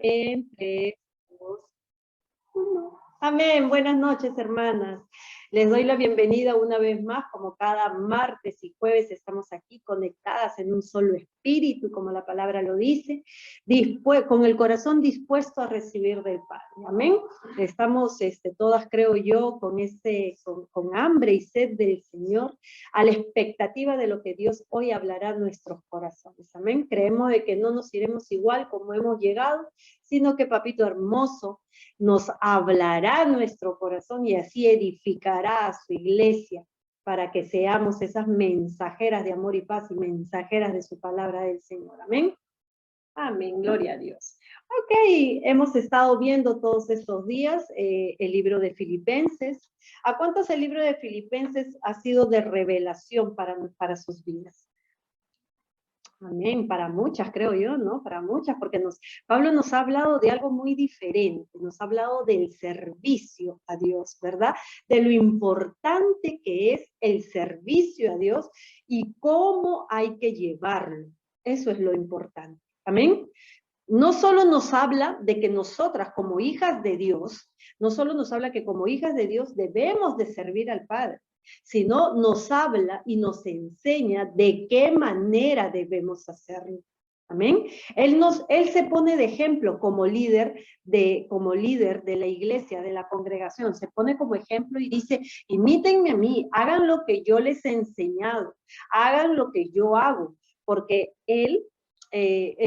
en 3, 2, 1. Amén. Buenas noches, hermanas. Les doy la bienvenida una vez más, como cada martes y jueves estamos aquí conectadas en un solo espíritu, como la palabra lo dice, con el corazón dispuesto a recibir del Padre. Amén. Estamos todas, creo yo, con hambre y sed del Señor, a la expectativa de lo que Dios hoy hablará a nuestros corazones. Amén. Creemos de que no nos iremos igual como hemos llegado, sino que Papito hermoso nos hablará a nuestro corazón y así edificará a su iglesia para que seamos esas mensajeras de amor y paz y mensajeras de su palabra del Señor. Amén. Amén, gloria a Dios. Ok, hemos estado viendo todos estos días el libro de Filipenses. ¿A cuántos el libro de Filipenses ha sido de revelación para sus vidas? Amén, para muchas creo yo, ¿no? Para muchas, porque Pablo nos ha hablado de algo muy diferente, nos ha hablado del servicio a Dios, ¿verdad? De lo importante que es el servicio a Dios y cómo hay que llevarlo. Eso es lo importante. Amén. No solo nos habla de que nosotras como hijas de Dios, no solo nos habla que como hijas de Dios debemos de servir al Padre, sino nos habla y nos enseña de qué manera debemos hacerlo. Amén. Él se pone de ejemplo como líder de la iglesia, de la congregación. Se pone como ejemplo y dice, imítenme a mí, hagan lo que yo les he enseñado, hagan lo que yo hago, porque el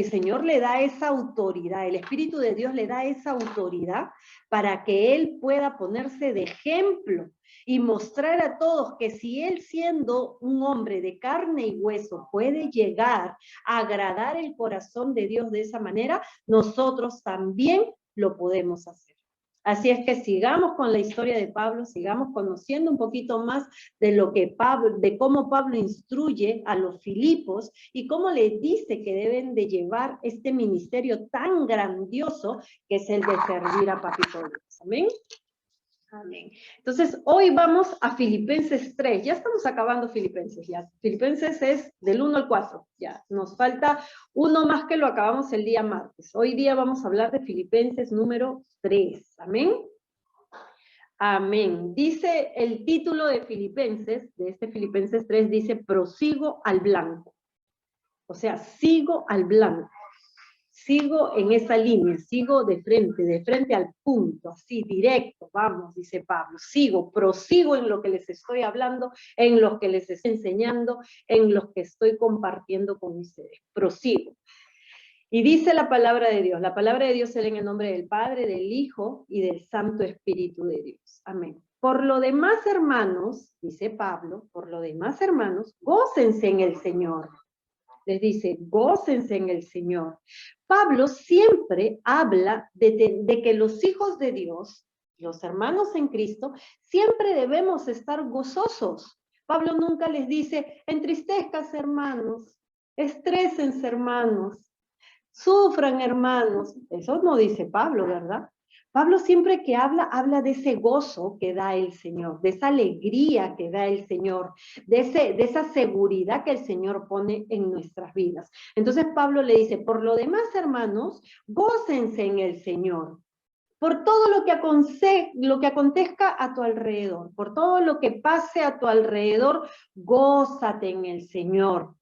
Señor le da esa autoridad, el Espíritu de Dios le da esa autoridad para que Él pueda ponerse de ejemplo y mostrar a todos que si Él, siendo un hombre de carne y hueso, puede llegar a agradar el corazón de Dios de esa manera, nosotros también lo podemos hacer. Así es que sigamos con la historia de Pablo, sigamos conociendo un poquito más de cómo Pablo instruye a los Filipos y cómo les dice que deben de llevar este ministerio tan grandioso que es el de servir a Papito Dios. Amén. Amén. Entonces, hoy vamos a Filipenses 3. Ya estamos acabando Filipenses, ya. Filipenses es del 1 al 4, ya. Nos falta uno más que lo acabamos el día martes. Hoy día vamos a hablar de Filipenses número 3. Amén. Amén. Dice el título de Filipenses, de este Filipenses 3, dice, prosigo al blanco. O sea, sigo al blanco. Sigo en esa línea, sigo de frente al punto, así, directo, vamos, dice Pablo, prosigo en lo que les estoy hablando, en lo que les estoy enseñando, en lo que estoy compartiendo con ustedes, prosigo. Y dice la palabra de Dios se lee en el nombre del Padre, del Hijo y del Santo Espíritu de Dios. Amén. Por lo demás, hermanos, dice Pablo, por lo demás, hermanos, gócense en el Señor. Les dice, gócense en el Señor. Pablo siempre habla de que los hijos de Dios, los hermanos en Cristo, siempre debemos estar gozosos. Pablo nunca les dice, entristezcas hermanos, estrésense hermanos, sufran hermanos. Eso no dice Pablo, ¿verdad? Pablo siempre que habla de ese gozo que da el Señor, de esa alegría que da el Señor, de esa seguridad que el Señor pone en nuestras vidas. Entonces Pablo le dice, por lo demás, hermanos, gócense en el Señor. Por todo lo que acontezca a tu alrededor, por todo lo que pase a tu alrededor, gózate en el Señor.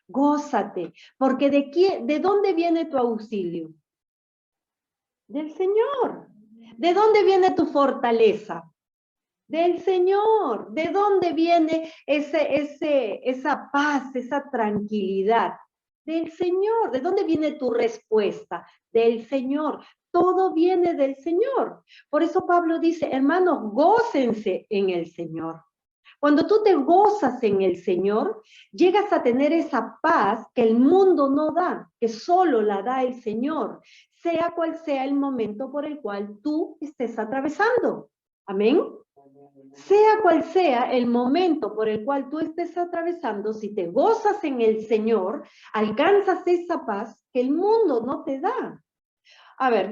Gózate, porque ¿de dónde viene tu auxilio? Del Señor. ¿De dónde viene tu fortaleza? Del Señor. ¿De dónde viene esa paz, esa tranquilidad? Del Señor. ¿De dónde viene tu respuesta? Del Señor. Todo viene del Señor. Por eso Pablo dice, hermanos, gócense en el Señor. Cuando tú te gozas en el Señor, llegas a tener esa paz que el mundo no da, que solo la da el Señor, sea cual sea el momento por el cual tú estés atravesando. Amén. Sea cual sea el momento por el cual tú estés atravesando, si te gozas en el Señor, alcanzas esa paz que el mundo no te da. A ver,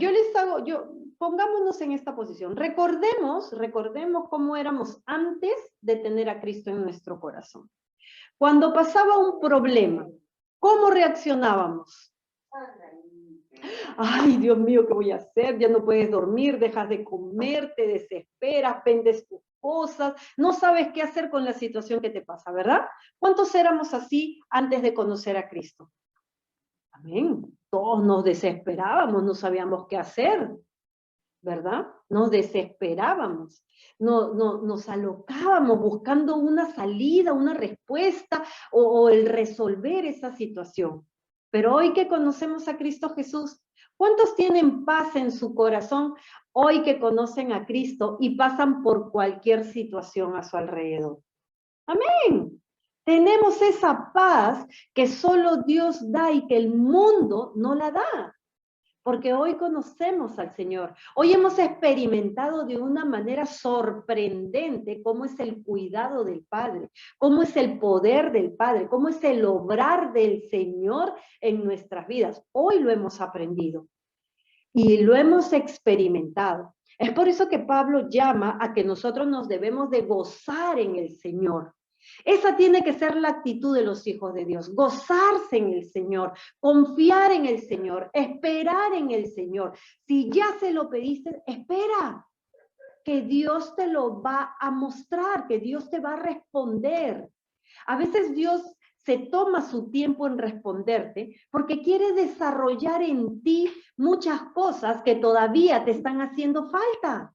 pongámonos en esta posición. Recordemos cómo éramos antes de tener a Cristo en nuestro corazón. Cuando pasaba un problema, ¿cómo reaccionábamos? Ay, Dios mío, ¿qué voy a hacer? Ya no puedes dormir, dejas de comer, te desesperas, vendes tus cosas, no sabes qué hacer con la situación que te pasa, ¿verdad? ¿Cuántos éramos así antes de conocer a Cristo? Amén. Todos nos desesperábamos, no sabíamos qué hacer, ¿verdad? Nos desesperábamos, nos alocábamos buscando una salida, una respuesta o el resolver esa situación. Pero hoy que conocemos a Cristo Jesús, ¿cuántos tienen paz en su corazón hoy que conocen a Cristo y pasan por cualquier situación a su alrededor? Amén. Tenemos esa paz que solo Dios da y que el mundo no la da. Porque hoy conocemos al Señor. Hoy hemos experimentado de una manera sorprendente cómo es el cuidado del Padre, cómo es el poder del Padre, cómo es el obrar del Señor en nuestras vidas. Hoy lo hemos aprendido y lo hemos experimentado. Es por eso que Pablo llama a que nosotros nos debemos de gozar en el Señor. Esa tiene que ser la actitud de los hijos de Dios, gozarse en el Señor, confiar en el Señor, esperar en el Señor. Si ya se lo pediste, espera, que Dios te lo va a mostrar, que Dios te va a responder. A veces Dios se toma su tiempo en responderte porque quiere desarrollar en ti muchas cosas que todavía te están haciendo falta.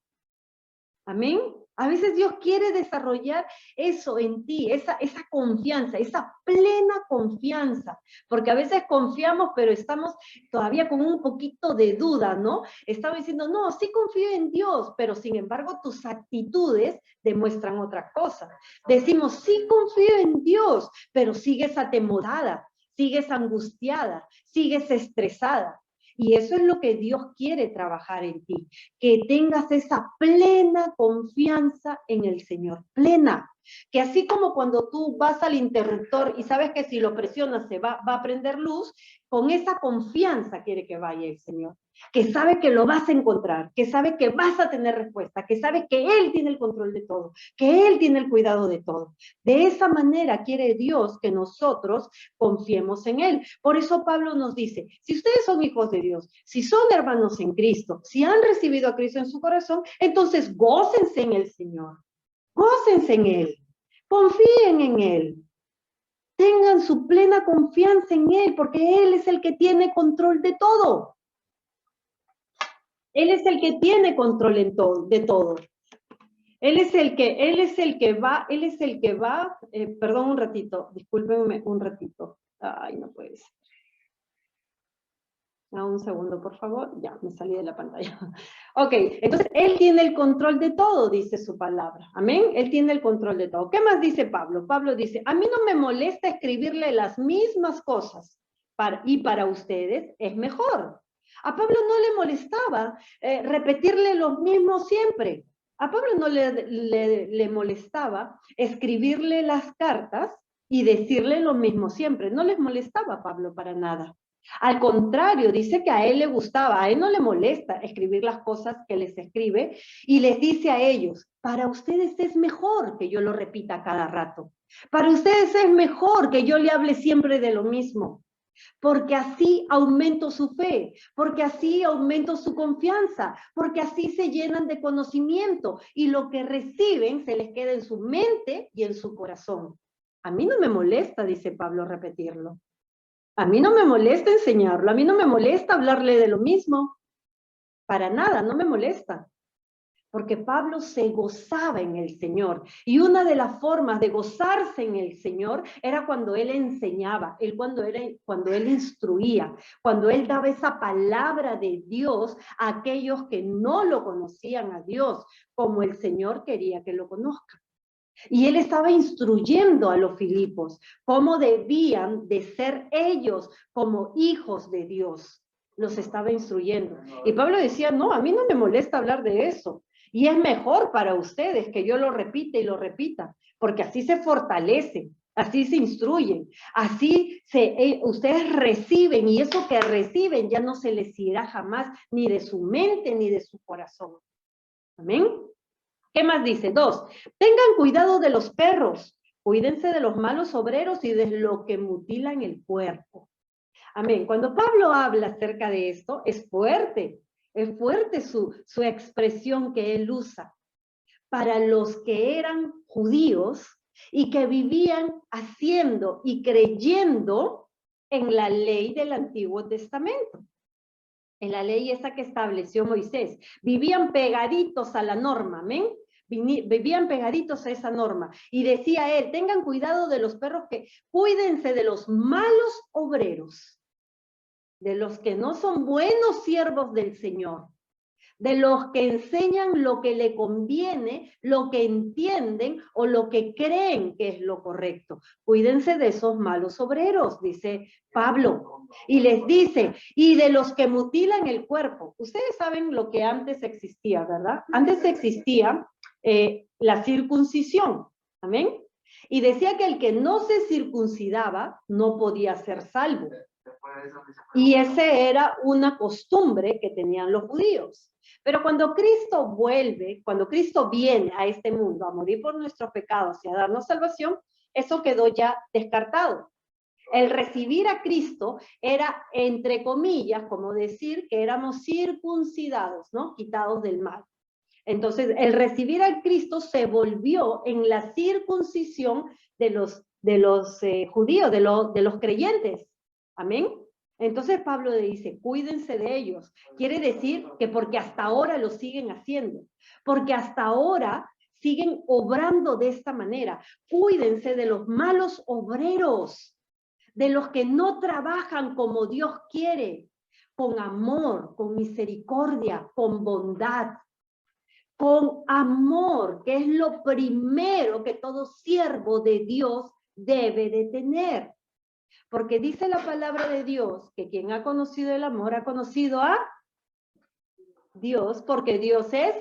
Amén. A veces Dios quiere desarrollar eso en ti, esa confianza, esa plena confianza, porque a veces confiamos, pero estamos todavía con un poquito de duda, ¿no? Estamos diciendo, no, sí confío en Dios, pero sin embargo tus actitudes demuestran otra cosa. Decimos, sí confío en Dios, pero sigues atemorada, sigues angustiada, sigues estresada. Y eso es lo que Dios quiere trabajar en ti, que tengas esa plena confianza en el Señor, plena. Que así como cuando tú vas al interruptor y sabes que si lo presionas se va a prender luz, con esa confianza quiere que vaya el Señor. Que sabe que lo vas a encontrar, que sabe que vas a tener respuesta, que sabe que Él tiene el control de todo, que Él tiene el cuidado de todo. De esa manera quiere Dios que nosotros confiemos en Él. Por eso Pablo nos dice, si ustedes son hijos de Dios, si son hermanos en Cristo, si han recibido a Cristo en su corazón, entonces gócense en el Señor, gócense en Él, confíen en Él. Tengan su plena confianza en Él, porque Él es el que tiene control de todo. Él es el que tiene control de todo. Él es el que va, perdón un ratito, discúlpenme un ratito. Ay, no puede ser. Un segundo, por favor. Ya, me salí de la pantalla. Ok, entonces, Él tiene el control de todo, dice su palabra. Amén. Él tiene el control de todo. ¿Qué más dice Pablo? Pablo dice, a mí no me molesta escribirle las mismas cosas y para ustedes es mejor. A Pablo no le molestaba repetirle los mismos siempre. A Pablo no le molestaba escribirle las cartas y decirle lo mismo siempre. No les molestaba a Pablo para nada. Al contrario, dice que a él le gustaba, a él no le molesta escribir las cosas que les escribe y les dice a ellos, para ustedes es mejor que yo lo repita cada rato. Para ustedes es mejor que yo le hable siempre de lo mismo, porque así aumento su fe, porque así aumento su confianza, porque así se llenan de conocimiento y lo que reciben se les queda en su mente y en su corazón. A mí no me molesta, dice Pablo, repetirlo. A mí no me molesta enseñarlo, a mí no me molesta hablarle de lo mismo, para nada, no me molesta, porque Pablo se gozaba en el Señor, y una de las formas de gozarse en el Señor era cuando Él enseñaba, cuando Él instruía, cuando Él daba esa palabra de Dios a aquellos que no lo conocían a Dios, como el Señor quería que lo conozcan. Y él estaba instruyendo a los filipos cómo debían de ser ellos como hijos de Dios. Los estaba instruyendo. Y Pablo decía, no, a mí no me molesta hablar de eso. Y es mejor para ustedes que yo lo repita y lo repita, porque así se fortalecen, así se instruyen, así ustedes reciben, y eso que reciben ya no se les irá jamás ni de su mente ni de su corazón. Amén. ¿Qué más dice? 2, tengan cuidado de los perros, cuídense de los malos obreros y de lo que mutilan el cuerpo. Amén. Cuando Pablo habla acerca de esto, es fuerte su expresión que él usa para los que eran judíos y que vivían haciendo y creyendo en la ley del Antiguo Testamento, en la ley esa que estableció Moisés. Vivían pegaditos a la norma, amén. Vivían pegaditos a esa norma. Y decía él, tengan cuidado de los perros, que cuídense de los malos obreros, de los que no son buenos siervos del Señor, de los que enseñan lo que le conviene, lo que entienden o lo que creen que es lo correcto. Cuídense de esos malos obreros, dice Pablo. Y les dice, y de los que mutilan el cuerpo. Ustedes saben lo que antes existía, ¿verdad? Antes existía la circuncisión, ¿amén? Y decía que el que no se circuncidaba no podía ser salvo. Y esa era una costumbre que tenían los judíos. Pero cuando Cristo vuelve, cuando Cristo viene a este mundo a morir por nuestros pecados y a darnos salvación, eso quedó ya descartado. El recibir a Cristo era, entre comillas, como decir que éramos circuncidados, ¿no? Quitados del mal. Entonces, el recibir a Cristo se volvió en la circuncisión de los judíos, de los creyentes. Amén. Entonces Pablo le dice, cuídense de ellos. Quiere decir que porque hasta ahora lo siguen haciendo, porque hasta ahora siguen obrando de esta manera. Cuídense de los malos obreros, de los que no trabajan como Dios quiere, con amor, con misericordia, con bondad, con amor, que es lo primero que todo siervo de Dios debe de tener. Porque dice la palabra de Dios que quien ha conocido el amor ha conocido a Dios, porque Dios es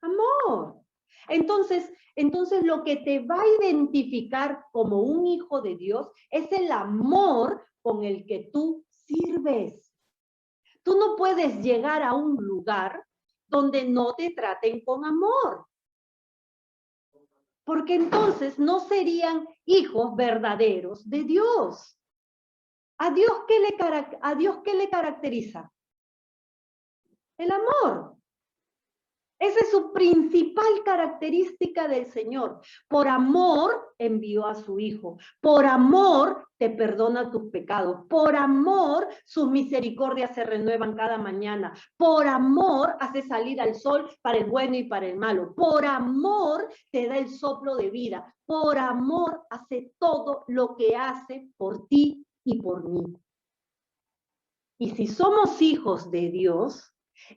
amor. Entonces lo que te va a identificar como un hijo de Dios es el amor con el que tú sirves. Tú no puedes llegar a un lugar donde no te traten con amor, porque entonces no serían hijos verdaderos de Dios. ¿A Dios qué le caracteriza? El amor. Esa es su principal característica del Señor. Por amor envió a su Hijo. Por amor te perdona tus pecados. Por amor sus misericordias se renuevan cada mañana. Por amor hace salir al sol para el bueno y para el malo. Por amor te da el soplo de vida. Por amor hace todo lo que hace por ti y por mí. Y si somos hijos de Dios,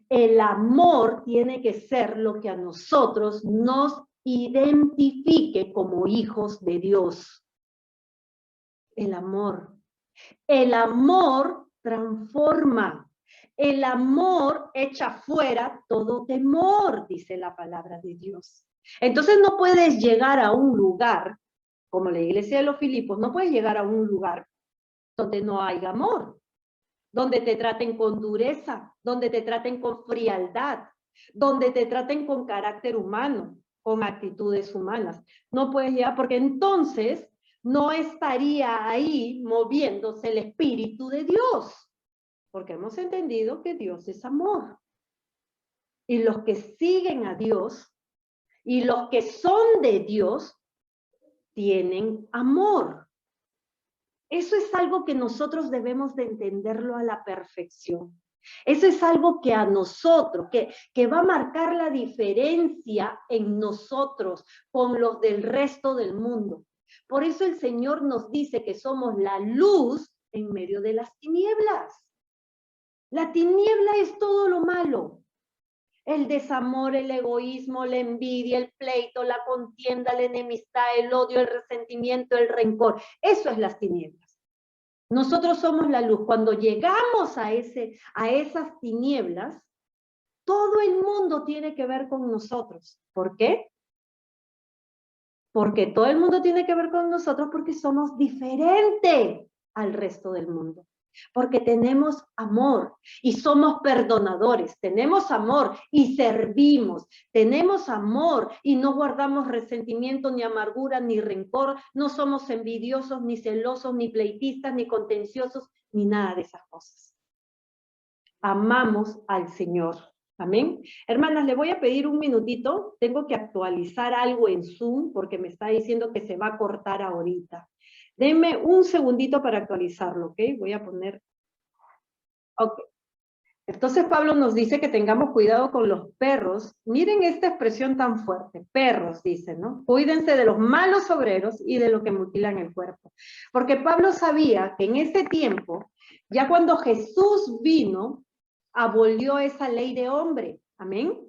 el amor tiene que ser lo que a nosotros nos identifique como hijos de Dios. El amor. El amor transforma. El amor echa fuera todo temor, dice la palabra de Dios. Entonces no puedes llegar a un lugar, como la iglesia de los Filipos, no puedes llegar a un lugar donde no haya amor, donde te traten con dureza, donde te traten con frialdad, donde te traten con carácter humano, con actitudes humanas. No puedes llegar, porque entonces no estaría ahí moviéndose el Espíritu de Dios, porque hemos entendido que Dios es amor. Y los que siguen a Dios y los que son de Dios tienen amor. Eso es algo que nosotros debemos de entenderlo a la perfección. Eso es algo que a nosotros, que va a marcar la diferencia en nosotros con los del resto del mundo. Por eso el Señor nos dice que somos la luz en medio de las tinieblas. La tiniebla es todo lo malo. El desamor, el egoísmo, la envidia, el pleito, la contienda, la enemistad, el odio, el resentimiento, el rencor. Eso es las tinieblas. Nosotros somos la luz. Cuando llegamos a esas tinieblas, todo el mundo tiene que ver con nosotros. ¿Por qué? Porque todo el mundo tiene que ver con nosotros porque somos diferentes al resto del mundo. porque tenemos amor y somos perdonadores, tenemos amor y servimos, tenemos amor y no guardamos resentimiento, ni amargura, ni rencor, no somos envidiosos, ni celosos, ni pleitistas, ni contenciosos, ni nada de esas cosas. Amamos al Señor. Amén. Hermanas, le voy a pedir un minutito. Tengo que actualizar algo en Zoom porque me está diciendo que se va a cortar ahorita. Denme un segundito para actualizarlo, ¿ok? Voy a poner... Ok. Entonces Pablo nos dice que tengamos cuidado con los perros. Miren esta expresión tan fuerte. Perros, dice, ¿no? Cuídense de los malos obreros y de los que mutilan el cuerpo. Porque Pablo sabía que en ese tiempo, ya cuando Jesús vino, abolió esa ley de hombre, amén,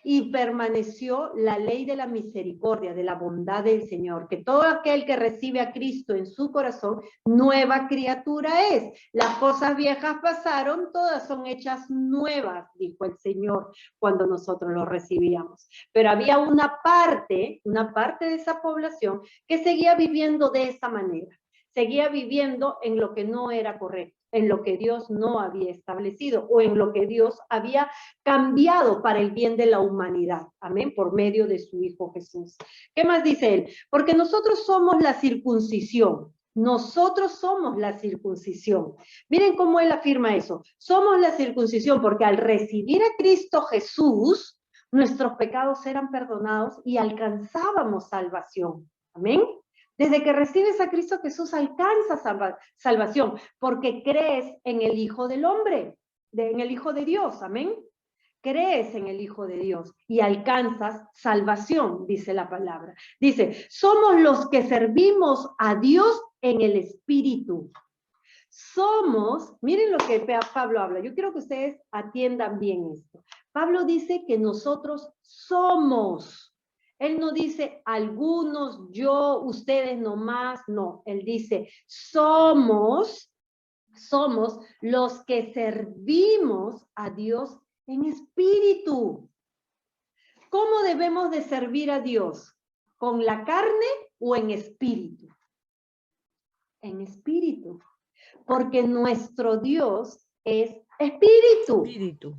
y permaneció la ley de la misericordia, de la bondad del Señor, que todo aquel que recibe a Cristo en su corazón, nueva criatura es. Las cosas viejas pasaron, todas son hechas nuevas, dijo el Señor cuando nosotros lo recibíamos. Pero había una parte de esa población que seguía viviendo de esa manera, seguía viviendo en lo que no era correcto, en lo que Dios no había establecido o en lo que Dios había cambiado para el bien de la humanidad, amén, por medio de su Hijo Jesús. ¿Qué más dice él? Porque nosotros somos la circuncisión. Nosotros somos la circuncisión. Miren cómo él afirma eso. Somos la circuncisión porque al recibir a Cristo Jesús, nuestros pecados eran perdonados y alcanzábamos salvación. Amén. Desde que recibes a Cristo Jesús alcanzas salvación, porque crees en el Hijo del Hombre, en el Hijo de Dios, amén. Crees en el Hijo de Dios y alcanzas salvación, dice la palabra. Dice, somos los que servimos a Dios en el Espíritu. Somos, miren lo que Pablo habla, yo quiero que ustedes atiendan bien esto. Pablo dice que nosotros somos. Él no dice algunos, yo, ustedes nomás, no. Él dice, somos los que servimos a Dios en espíritu. ¿Cómo debemos de servir a Dios? ¿Con la carne o en espíritu? En espíritu. Porque nuestro Dios es espíritu. Espíritu.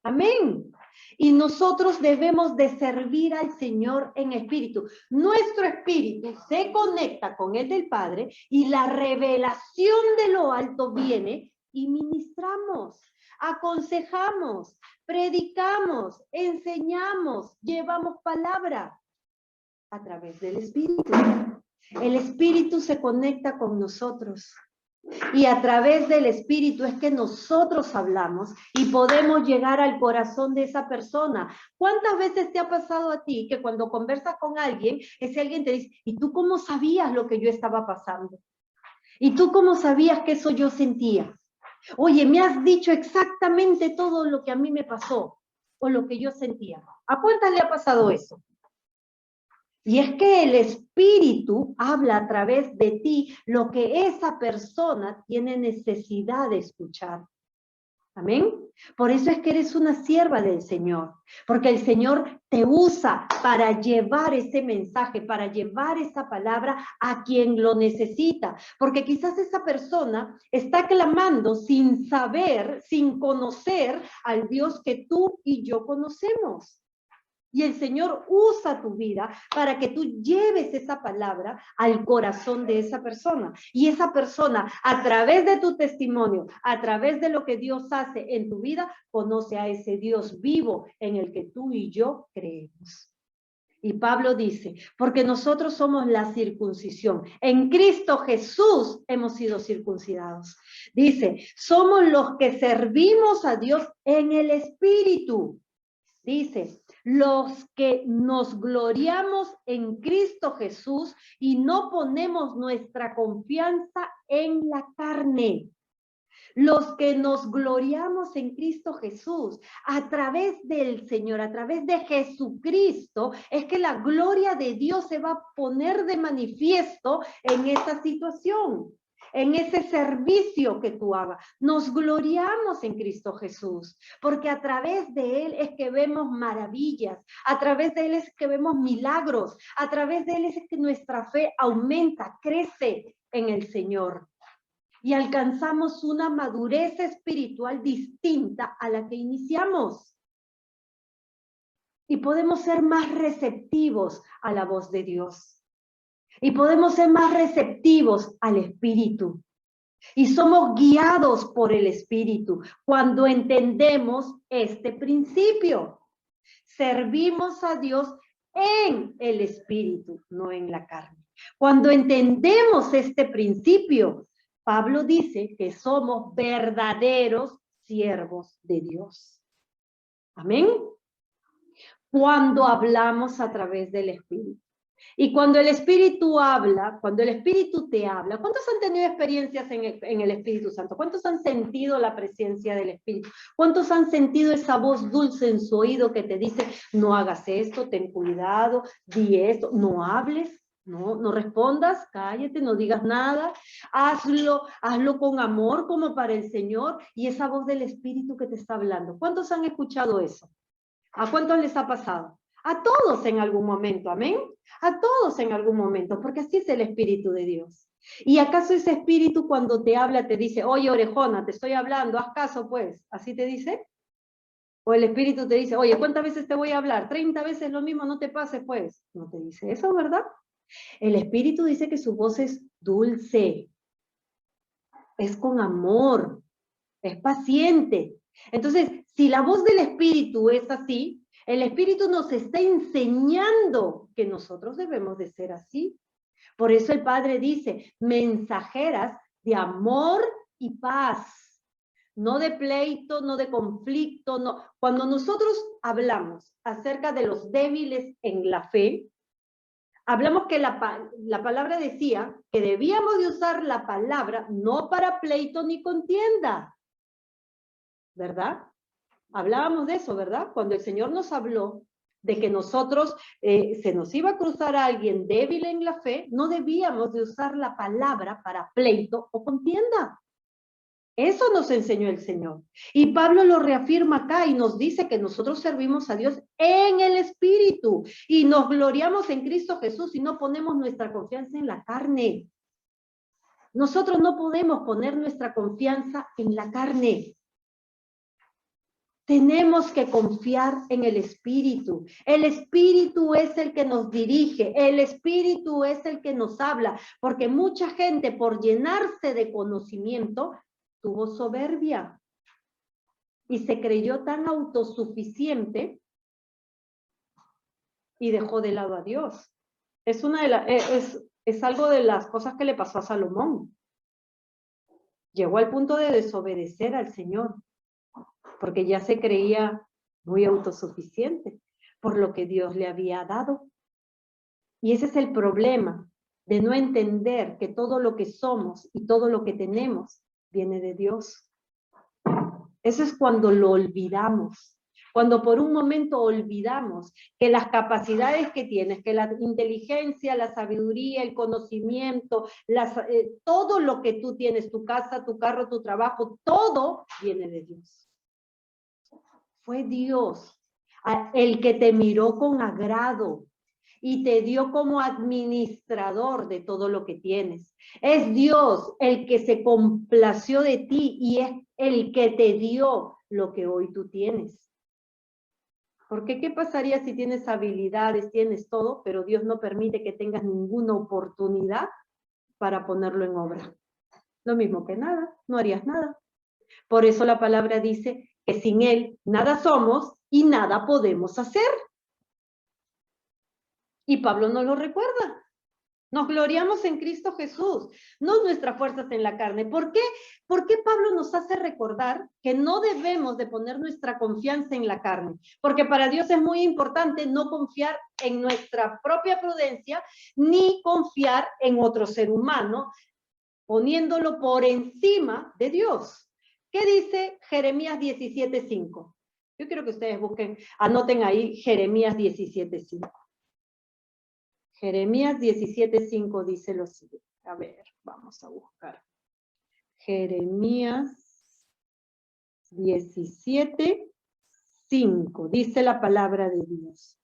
Amén. Y nosotros debemos de servir al Señor en espíritu. Nuestro espíritu se conecta con el del Padre y la revelación de lo alto viene y ministramos, aconsejamos, predicamos, enseñamos, llevamos palabra a través del Espíritu. El Espíritu se conecta con nosotros. Y a través del Espíritu es que nosotros hablamos y podemos llegar al corazón de esa persona. ¿Cuántas veces te ha pasado a ti que cuando conversas con alguien, ese alguien te dice, ¿y tú cómo sabías lo que yo estaba pasando? ¿Y tú cómo sabías que eso yo sentía? Oye, me has dicho exactamente todo lo que a mí me pasó o lo que yo sentía. ¿A cuántas le ha pasado eso? Y es que el Espíritu habla a través de ti lo que esa persona tiene necesidad de escuchar. Amén. Por eso es que eres una sierva del Señor, porque el Señor te usa para llevar ese mensaje, para llevar esa palabra a quien lo necesita, porque quizás esa persona está clamando sin saber, sin conocer al Dios que tú y yo conocemos. Y el Señor usa tu vida para que tú lleves esa palabra al corazón de esa persona. Y esa persona, a través de tu testimonio, a través de lo que Dios hace en tu vida, conoce a ese Dios vivo en el que tú y yo creemos. Y Pablo dice, porque nosotros somos la circuncisión. En Cristo Jesús hemos sido circuncidados. Dice, somos los que servimos a Dios en el Espíritu. Dice, los que nos gloriamos en Cristo Jesús y no ponemos nuestra confianza en la carne. Los que nos gloriamos en Cristo Jesús, a través del Señor, a través de Jesucristo, es que la gloria de Dios se va a poner de manifiesto en esa situación, en ese servicio que tú hagas. Nos gloriamos en Cristo Jesús, porque a través de Él es que vemos maravillas, a través de Él es que vemos milagros, a través de Él es que nuestra fe aumenta, crece en el Señor. y alcanzamos una madurez espiritual distinta a la que iniciamos. Y podemos ser más receptivos a la voz de Dios. Y podemos ser más receptivos al Espíritu. Y somos guiados por el Espíritu cuando entendemos este principio. Servimos a Dios en el Espíritu, no en la carne. Cuando entendemos este principio, Pablo dice que somos verdaderos siervos de Dios. Amén. Cuando hablamos a través del Espíritu. Y cuando el Espíritu habla, cuando el Espíritu te habla, ¿cuántos han tenido experiencias en el Espíritu Santo? ¿Cuántos han sentido la presencia del Espíritu? ¿Cuántos han sentido esa voz dulce en su oído que te dice, no hagas esto, ten cuidado, di esto, no hables, no respondas, cállate, no digas nada, hazlo con amor como para el Señor, y esa voz del Espíritu que te está hablando? ¿Cuántos han escuchado eso? ¿A cuántos les ha pasado? A todos en algún momento, amén. A todos en algún momento, porque así es el Espíritu de Dios. ¿Y acaso ese Espíritu cuando te habla te dice, oye orejona, te estoy hablando, haz caso pues? ¿Así te dice? O el Espíritu te dice, oye, ¿cuántas veces te voy a hablar? 30 veces lo mismo, no te pases pues. No te dice eso, ¿verdad? El Espíritu dice que su voz es dulce, es con amor, es paciente. Entonces, si la voz del Espíritu es así, el Espíritu nos está enseñando que nosotros debemos de ser así. Por eso el Padre dice, mensajeras de amor y paz. No de pleito, no de conflicto, no. Cuando nosotros hablamos acerca de los débiles en la fe, hablamos que la palabra decía que debíamos de usar la palabra no para pleito ni contienda. ¿Verdad? Hablábamos de eso, ¿verdad? Cuando el Señor nos habló de que nosotros se nos iba a cruzar a alguien débil en la fe, no debíamos de usar la palabra para pleito o contienda. Eso nos enseñó el Señor. Y Pablo lo reafirma acá y nos dice que nosotros servimos a Dios en el Espíritu y nos gloriamos en Cristo Jesús y no ponemos nuestra confianza en la carne. Nosotros no podemos poner nuestra confianza en la carne. Tenemos que confiar en el Espíritu. El Espíritu es el que nos dirige. El Espíritu es el que nos habla. Porque mucha gente, por llenarse de conocimiento, tuvo soberbia. Y se creyó tan autosuficiente y dejó de lado a Dios. Es algo de las cosas que le pasó a Salomón. Llegó al punto de desobedecer al Señor. Porque ya se creía muy autosuficiente por lo que Dios le había dado. Y ese es el problema, de no entender que todo lo que somos y todo lo que tenemos viene de Dios. Eso es cuando lo olvidamos, cuando por un momento olvidamos que las capacidades que tienes, que la inteligencia, la sabiduría, el conocimiento, todo lo que tú tienes, tu casa, tu carro, tu trabajo, todo viene de Dios. Fue Dios el que te miró con agrado y te dio como administrador de todo lo que tienes. Es Dios el que se complació de ti y es el que te dio lo que hoy tú tienes. Porque ¿qué pasaría si tienes habilidades, tienes todo, pero Dios no permite que tengas ninguna oportunidad para ponerlo en obra? Lo mismo que nada, no harías nada. Por eso la palabra dice que sin Él nada somos y nada podemos hacer. Y Pablo nos lo recuerda. Nos gloriamos en Cristo Jesús, no nuestras fuerzas en la carne. ¿Por qué? ¿Por qué Pablo nos hace recordar que no debemos de poner nuestra confianza en la carne? Porque para Dios es muy importante no confiar en nuestra propia prudencia, ni confiar en otro ser humano, poniéndolo por encima de Dios. ¿Qué dice Jeremías 17:5? Yo quiero que ustedes busquen, anoten ahí Jeremías 17:5. Jeremías 17:5 dice lo siguiente. A ver, vamos a buscar. Jeremías 17:5. Dice la palabra de Dios.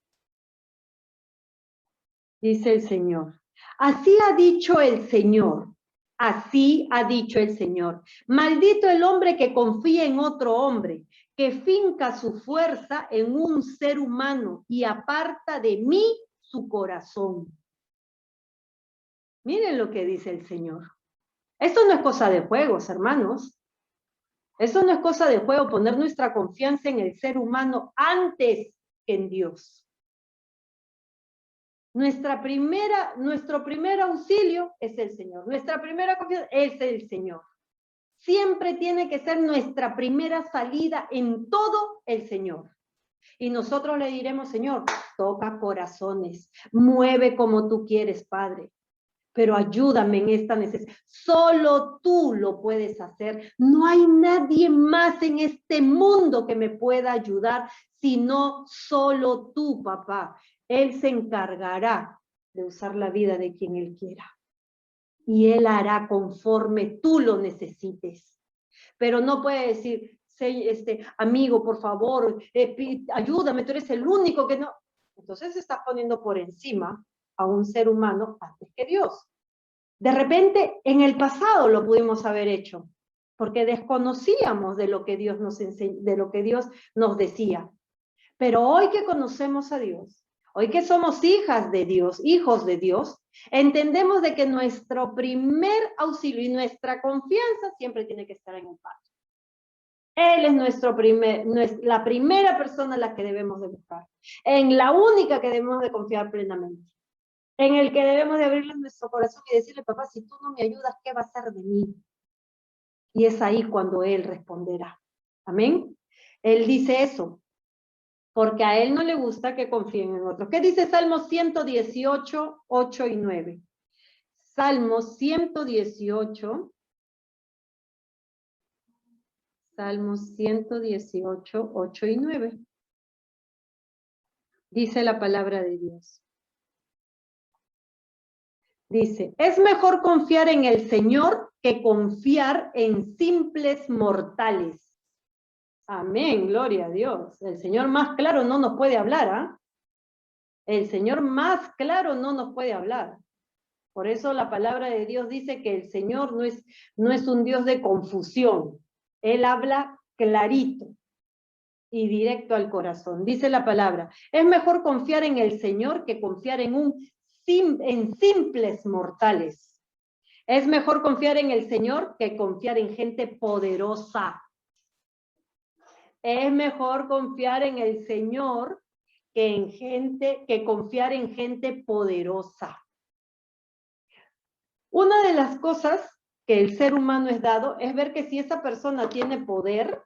Dice el Señor. Así ha dicho el Señor. Así ha dicho el Señor. Maldito el hombre que confía en otro hombre, que finca su fuerza en un ser humano y aparta de mí su corazón. Miren lo que dice el Señor. Esto no es cosa de juegos, hermanos. Esto no es cosa de juego, poner nuestra confianza en el ser humano antes que en Dios. Nuestro primer auxilio es el Señor. Nuestra primera confianza es el Señor. Siempre tiene que ser nuestra primera salida en todo el Señor. Y nosotros le diremos, Señor, toca corazones, mueve como tú quieres, Padre. Pero ayúdame en esta necesidad. Solo tú lo puedes hacer. No hay nadie más en este mundo que me pueda ayudar, sino solo tú, papá. Él se encargará de usar la vida de quien Él quiera. Y Él hará conforme tú lo necesites. Pero no puede decir, amigo, por favor, ayúdame, tú eres el único que no. Entonces se está poniendo por encima a un ser humano antes que Dios. De repente, en el pasado lo pudimos haber hecho, porque desconocíamos de lo que Dios nos enseñó, de lo que Dios nos decía. Pero hoy que conocemos a Dios, hoy que somos hijas de Dios, hijos de Dios, entendemos de que nuestro primer auxilio y nuestra confianza siempre tiene que estar en el Padre. Él es la primera persona en la que debemos de buscar, en la única que debemos de confiar plenamente, en el que debemos de abrirle nuestro corazón y decirle, papá, si tú no me ayudas, ¿qué va a ser de mí? Y es ahí cuando Él responderá. Amén. Él dice eso, porque a Él no le gusta que confíen en otros. ¿Qué dice Salmo 118, 8 y 9? Salmo 118, Salmo 118, 8 y 9. Dice la palabra de Dios. Dice, es mejor confiar en el Señor que confiar en simples mortales. Amén, gloria a Dios. El Señor más claro no nos puede hablar, ¿ah? El Señor más claro no nos puede hablar. Por eso la palabra de Dios dice que el Señor no es un Dios de confusión. Él habla clarito y directo al corazón. Dice la palabra, es mejor confiar en el Señor que confiar en simples mortales. Es mejor confiar en el Señor que confiar en gente poderosa. Es mejor confiar en el Señor que confiar en gente poderosa. Una de las cosas que el ser humano es dado es ver que si esa persona tiene poder,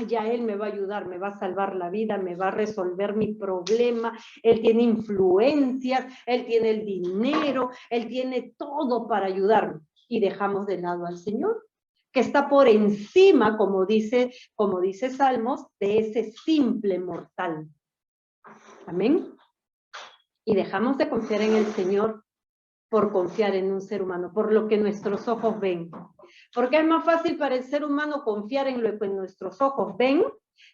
ya él me va a ayudar, me va a salvar la vida, me va a resolver mi problema, él tiene influencias, él tiene el dinero, él tiene todo para ayudarme. Y dejamos de lado al Señor, que está por encima, como dice Salmos, de ese simple mortal. Amén. Y dejamos de confiar en el Señor por confiar en un ser humano, por lo que nuestros ojos ven. Porque es más fácil para el ser humano confiar en lo que nuestros ojos ven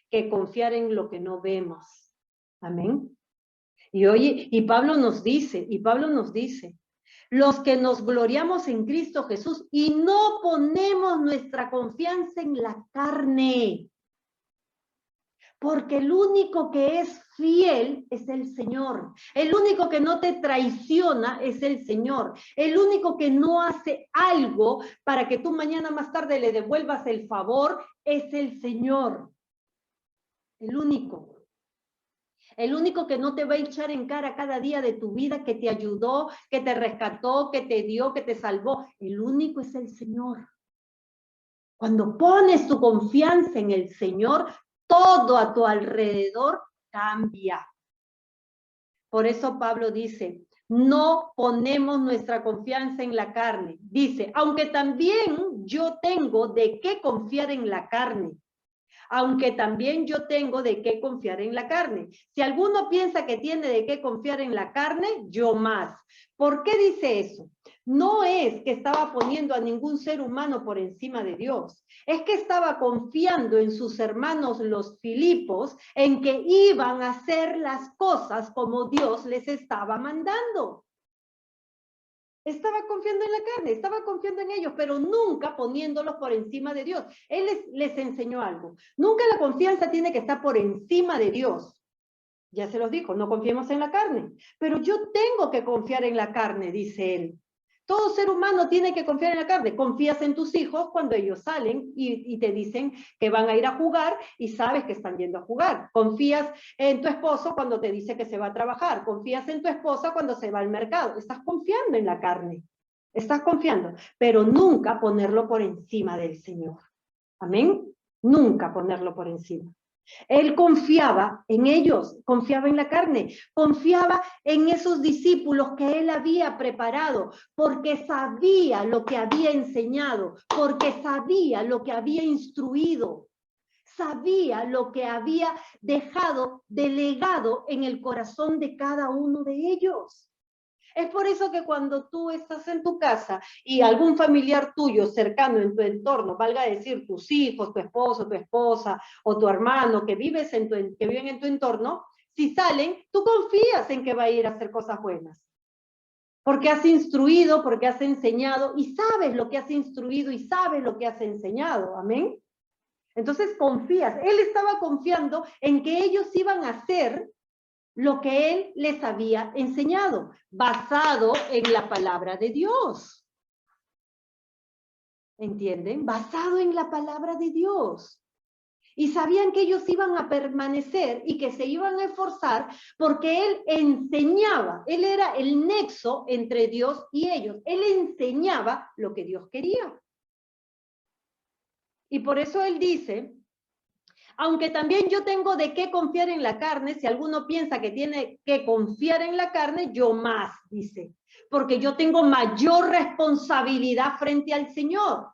que confiar en lo que no vemos. Amén. Y Pablo nos dice, los que nos gloriamos en Cristo Jesús y no ponemos nuestra confianza en la carne. Porque el único que es fiel es el Señor. El único que no te traiciona es el Señor. El único que no hace algo para que tú mañana más tarde le devuelvas el favor es el Señor. El único. El único que no te va a echar en cara cada día de tu vida, que te ayudó, que te rescató, que te dio, que te salvó. El único es el Señor. Cuando pones tu confianza en el Señor, todo a tu alrededor cambia. Por eso Pablo dice, no ponemos nuestra confianza en la carne. Dice, aunque también yo tengo de qué confiar en la carne. Aunque también yo tengo de qué confiar en la carne. Si alguno piensa que tiene de qué confiar en la carne, yo más. ¿Por qué dice eso? No es que estaba poniendo a ningún ser humano por encima de Dios. Es que estaba confiando en sus hermanos los Filipos, en que iban a hacer las cosas como Dios les estaba mandando. Estaba confiando en la carne, estaba confiando en ellos, pero nunca poniéndolos por encima de Dios. Él les enseñó algo. Nunca la confianza tiene que estar por encima de Dios. Ya se los dijo, no confiemos en la carne. Pero yo tengo que confiar en la carne, dice él. Todo ser humano tiene que confiar en la carne. Confías en tus hijos cuando ellos salen y te dicen que van a ir a jugar y sabes que están yendo a jugar. Confías en tu esposo cuando te dice que se va a trabajar. Confías en tu esposa cuando se va al mercado. Estás confiando en la carne. Estás confiando, pero nunca ponerlo por encima del Señor. Amén. Nunca ponerlo por encima. Él confiaba en ellos, confiaba en la carne, confiaba en esos discípulos que él había preparado, porque sabía lo que había enseñado, porque sabía lo que había instruido, sabía lo que había dejado delegado en el corazón de cada uno de ellos. Es por eso que cuando tú estás en tu casa y algún familiar tuyo cercano en tu entorno, valga decir tus hijos, tu esposo, tu esposa o tu hermano que viven en tu entorno, si salen, tú confías en que va a ir a hacer cosas buenas. Porque has instruido, porque has enseñado y sabes lo que has instruido y sabes lo que has enseñado. Amén. Entonces confías. Él estaba confiando en que ellos iban a hacer lo que él les había enseñado, basado en la palabra de Dios. ¿Entienden? Basado en la palabra de Dios. Y sabían que ellos iban a permanecer y que se iban a esforzar porque él enseñaba, él era el nexo entre Dios y ellos. Él enseñaba lo que Dios quería. Y por eso él dice, aunque también yo tengo de qué confiar en la carne, si alguno piensa que tiene que confiar en la carne, yo más, dice, porque yo tengo mayor responsabilidad frente al Señor,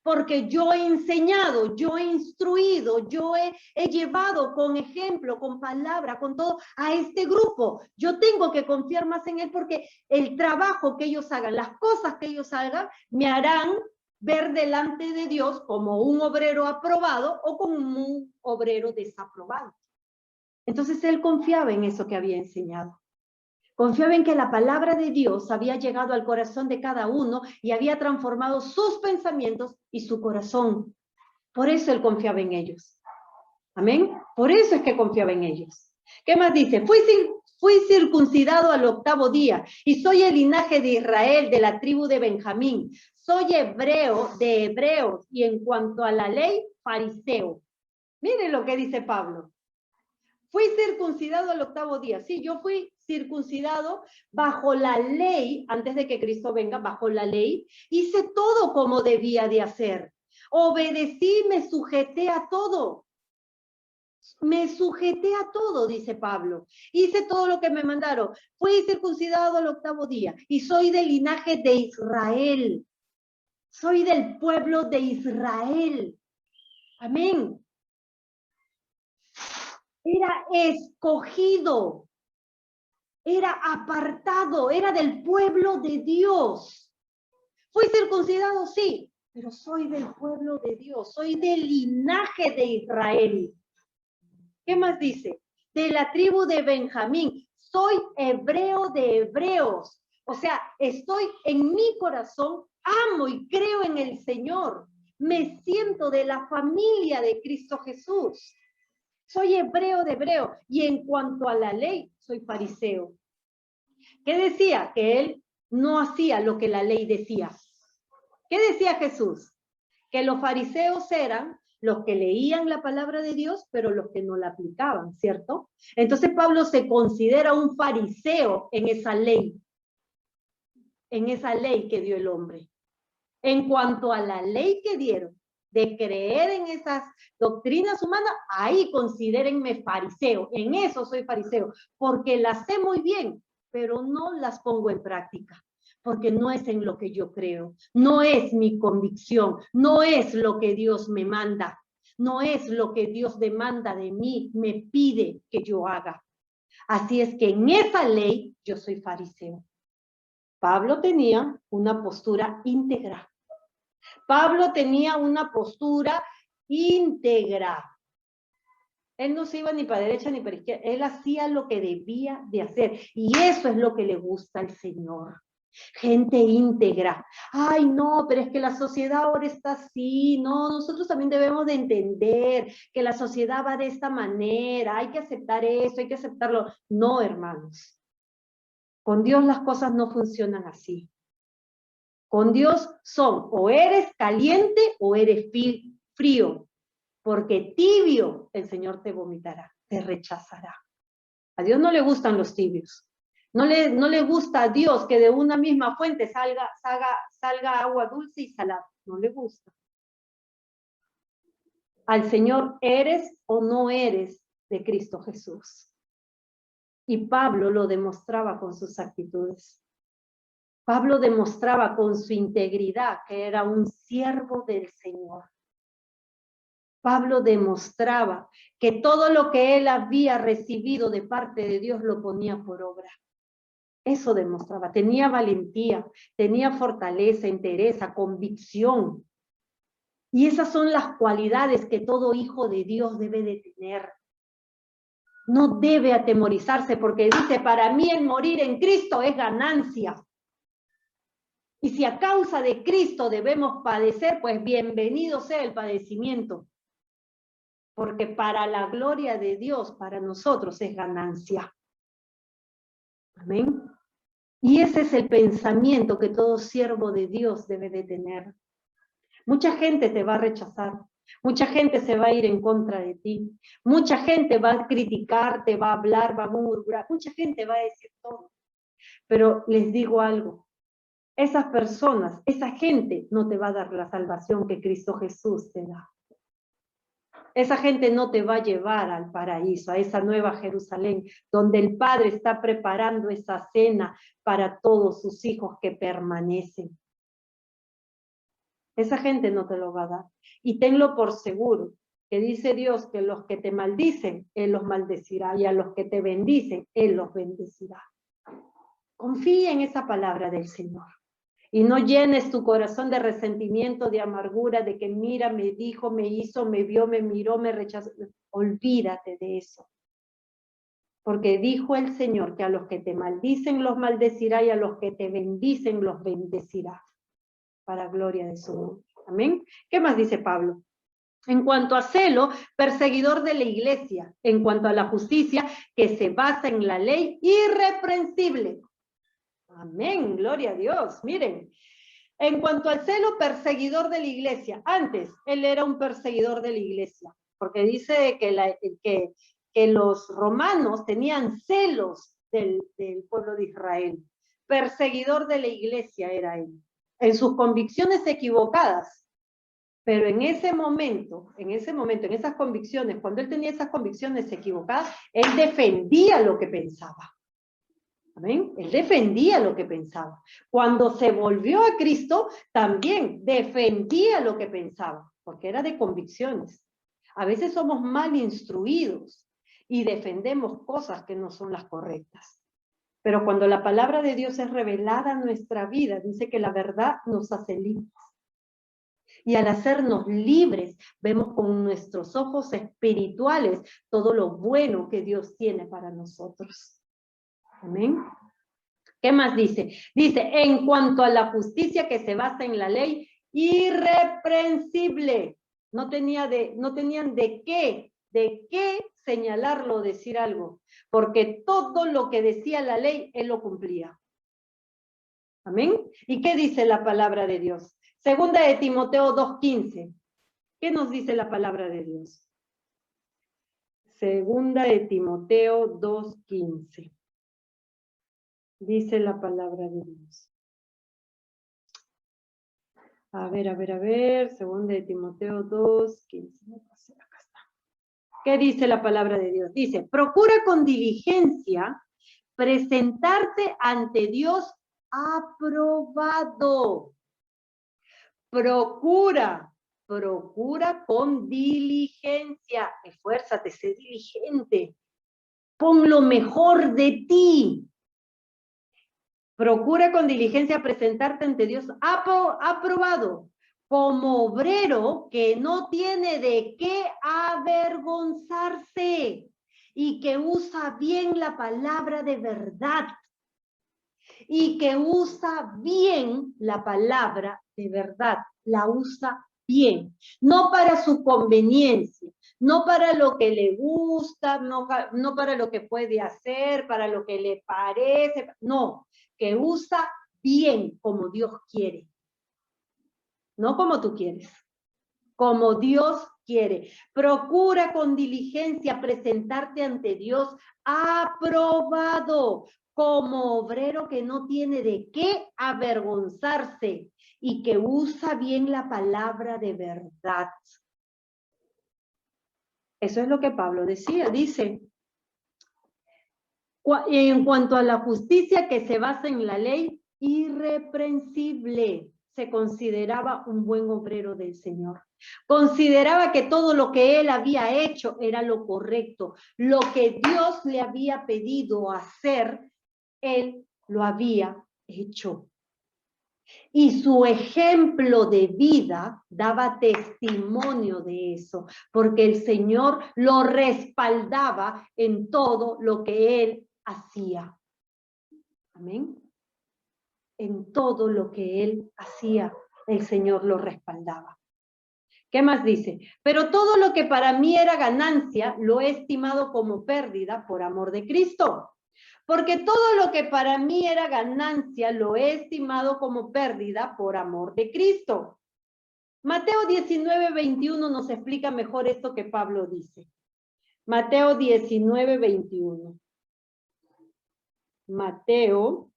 porque yo he enseñado, yo he instruido, yo he llevado con ejemplo, con palabra, con todo a este grupo. Yo tengo que confiar más en Él porque el trabajo que ellos hagan, las cosas que ellos hagan, me harán ver delante de Dios como un obrero aprobado o como un obrero desaprobado. Entonces él confiaba en eso que había enseñado. Confiaba en que la palabra de Dios había llegado al corazón de cada uno y había transformado sus pensamientos y su corazón. Por eso él confiaba en ellos. Amén. Por eso es que confiaba en ellos. ¿Qué más dice? Fui circuncidado al 8º día y soy el linaje de Israel, de la tribu de Benjamín. Soy hebreo de hebreos y en cuanto a la ley, fariseo. Miren lo que dice Pablo. Fui circuncidado al 8º día. Sí, yo fui circuncidado bajo la ley, antes de que Cristo venga, bajo la ley. Hice todo como debía de hacer. Obedecí, me sujeté a todo. Me sujeté a todo, dice Pablo. Hice todo lo que me mandaron. Fui circuncidado al 8º día y soy del linaje de Israel. Soy del pueblo de Israel. Amén. Era escogido. Era apartado. Era del pueblo de Dios. ¿Fui circuncidado? Sí, pero soy del pueblo de Dios. Soy del linaje de Israel. ¿Qué más dice? De la tribu de Benjamín. Soy hebreo de hebreos. O sea, estoy en mi corazón, amo y creo en el Señor. Me siento de la familia de Cristo Jesús. Soy hebreo de hebreo. Y en cuanto a la ley, soy fariseo. ¿Qué decía? Que él no hacía lo que la ley decía. ¿Qué decía Jesús? Que los fariseos eran los que leían la palabra de Dios, pero los que no la aplicaban, ¿cierto? Entonces Pablo se considera un fariseo en esa ley que dio el hombre. En cuanto a la ley que dieron, de creer en esas doctrinas humanas, ahí considérenme fariseo, en eso soy fariseo, porque las sé muy bien, pero no las pongo en práctica. Porque no es en lo que yo creo, no es mi convicción, no es lo que Dios me manda, no es lo que Dios demanda de mí, me pide que yo haga. Así es que en esa ley yo soy fariseo. Pablo tenía una postura íntegra. Pablo tenía una postura íntegra. Él no se iba ni para derecha ni para izquierda. Él hacía lo que debía de hacer. Y eso es lo que le gusta al Señor. Gente íntegra. Ay, no, pero es que la sociedad ahora está así. No, nosotros también debemos de entender que la sociedad va de esta manera. Hay que aceptar eso, hay que aceptarlo. No, hermanos. Con Dios las cosas no funcionan así. Con Dios son o eres caliente o eres frío. Porque tibio el Señor te vomitará, te rechazará. A Dios no le gustan los tibios. No le gusta a Dios que de una misma fuente salga agua dulce y salada. No le gusta. Al Señor eres o no eres de Cristo Jesús. Y Pablo lo demostraba con sus actitudes. Pablo demostraba con su integridad que era un siervo del Señor. Pablo demostraba que todo lo que él había recibido de parte de Dios lo ponía por obra. Eso demostraba, tenía valentía, tenía fortaleza, entereza, convicción. Y esas son las cualidades que todo hijo de Dios debe de tener. No debe atemorizarse porque dice, para mí el morir en Cristo es ganancia. Y si a causa de Cristo debemos padecer, pues bienvenido sea el padecimiento. Porque para la gloria de Dios, para nosotros es ganancia. Amén. Y ese es el pensamiento que todo siervo de Dios debe de tener. Mucha gente te va a rechazar, mucha gente se va a ir en contra de ti, mucha gente va a criticar, te va a hablar, va a murmurar, mucha gente va a decir todo. Pero les digo algo, esas personas, esa gente no te va a dar la salvación que Cristo Jesús te da. Esa gente no te va a llevar al paraíso, a esa nueva Jerusalén, donde el Padre está preparando esa cena para todos sus hijos que permanecen. Esa gente no te lo va a dar. Y tenlo por seguro, que dice Dios que los que te maldicen, Él los maldecirá, y a los que te bendicen, Él los bendecirá. Confía en esa palabra del Señor. Y no llenes tu corazón de resentimiento, de amargura, de que mira, me dijo, me hizo, me vio, me miró, me rechazó. Olvídate de eso. Porque dijo el Señor que a los que te maldicen los maldecirá y a los que te bendicen los bendecirá. Para gloria de su nombre. Amén. ¿Qué más dice Pablo? En cuanto a celo, perseguidor de la iglesia. En cuanto a la justicia, que se basa en la ley, irreprensible. Amén, gloria a Dios. Miren, en cuanto al celo, perseguidor de la iglesia. Antes, él era un perseguidor de la iglesia, porque dice que los romanos tenían celos del pueblo de Israel. Perseguidor de la iglesia era él, en sus convicciones equivocadas. Pero en ese momento, en esas convicciones, cuando él tenía esas convicciones equivocadas, él defendía lo que pensaba. ¿Amén? Él defendía lo que pensaba. Cuando se volvió a Cristo, también defendía lo que pensaba, porque era de convicciones. A veces somos mal instruidos y defendemos cosas que no son las correctas. Pero cuando la palabra de Dios es revelada en nuestra vida, dice que la verdad nos hace libres. Y al hacernos libres, vemos con nuestros ojos espirituales todo lo bueno que Dios tiene para nosotros. Amén. ¿Qué más dice? Dice, en cuanto a la justicia que se basa en la ley, irreprensible. No tenían de qué señalarlo o decir algo, porque todo lo que decía la ley, él lo cumplía. Amén. ¿Y qué dice la palabra de Dios? Segunda de Timoteo 2:15. ¿Qué nos dice la palabra de Dios? Segunda de Timoteo 2:15. Dice la palabra de Dios. A ver. Segunda de Timoteo 2:15. Acá está. ¿Qué dice la palabra de Dios? Dice, procura con diligencia presentarte ante Dios aprobado. Procura con diligencia. Esfuérzate, sé diligente. Pon lo mejor de ti. Procura con diligencia presentarte ante Dios aprobado, como obrero que no tiene de qué avergonzarse y que usa bien la palabra de verdad. y que usa bien la palabra de verdad, la usa bien, no para su conveniencia, no para lo que le gusta, no para lo que puede hacer, para lo que le parece, no, que usa bien como Dios quiere, no como tú quieres, como Dios quiere. Procura con diligencia presentarte ante Dios aprobado, como obrero que no tiene de qué avergonzarse y que usa bien la palabra de verdad. Eso es lo que Pablo decía, dice, en cuanto a la justicia que se basa en la ley, irreprensible, se consideraba un buen obrero del Señor. Consideraba que todo lo que él había hecho era lo correcto. Lo que Dios le había pedido hacer, él lo había hecho. Y su ejemplo de vida daba testimonio de eso, porque el Señor lo respaldaba en todo lo que él hacía. Amén. En todo lo que él hacía, el Señor lo respaldaba. ¿Qué más dice? Pero todo lo que para mí era ganancia, lo he estimado como pérdida por amor de Cristo. Porque todo lo que para mí era ganancia, lo he estimado como pérdida por amor de Cristo. Mateo 19:21 nos explica mejor esto que Pablo dice. Mateo 19:21. Mateo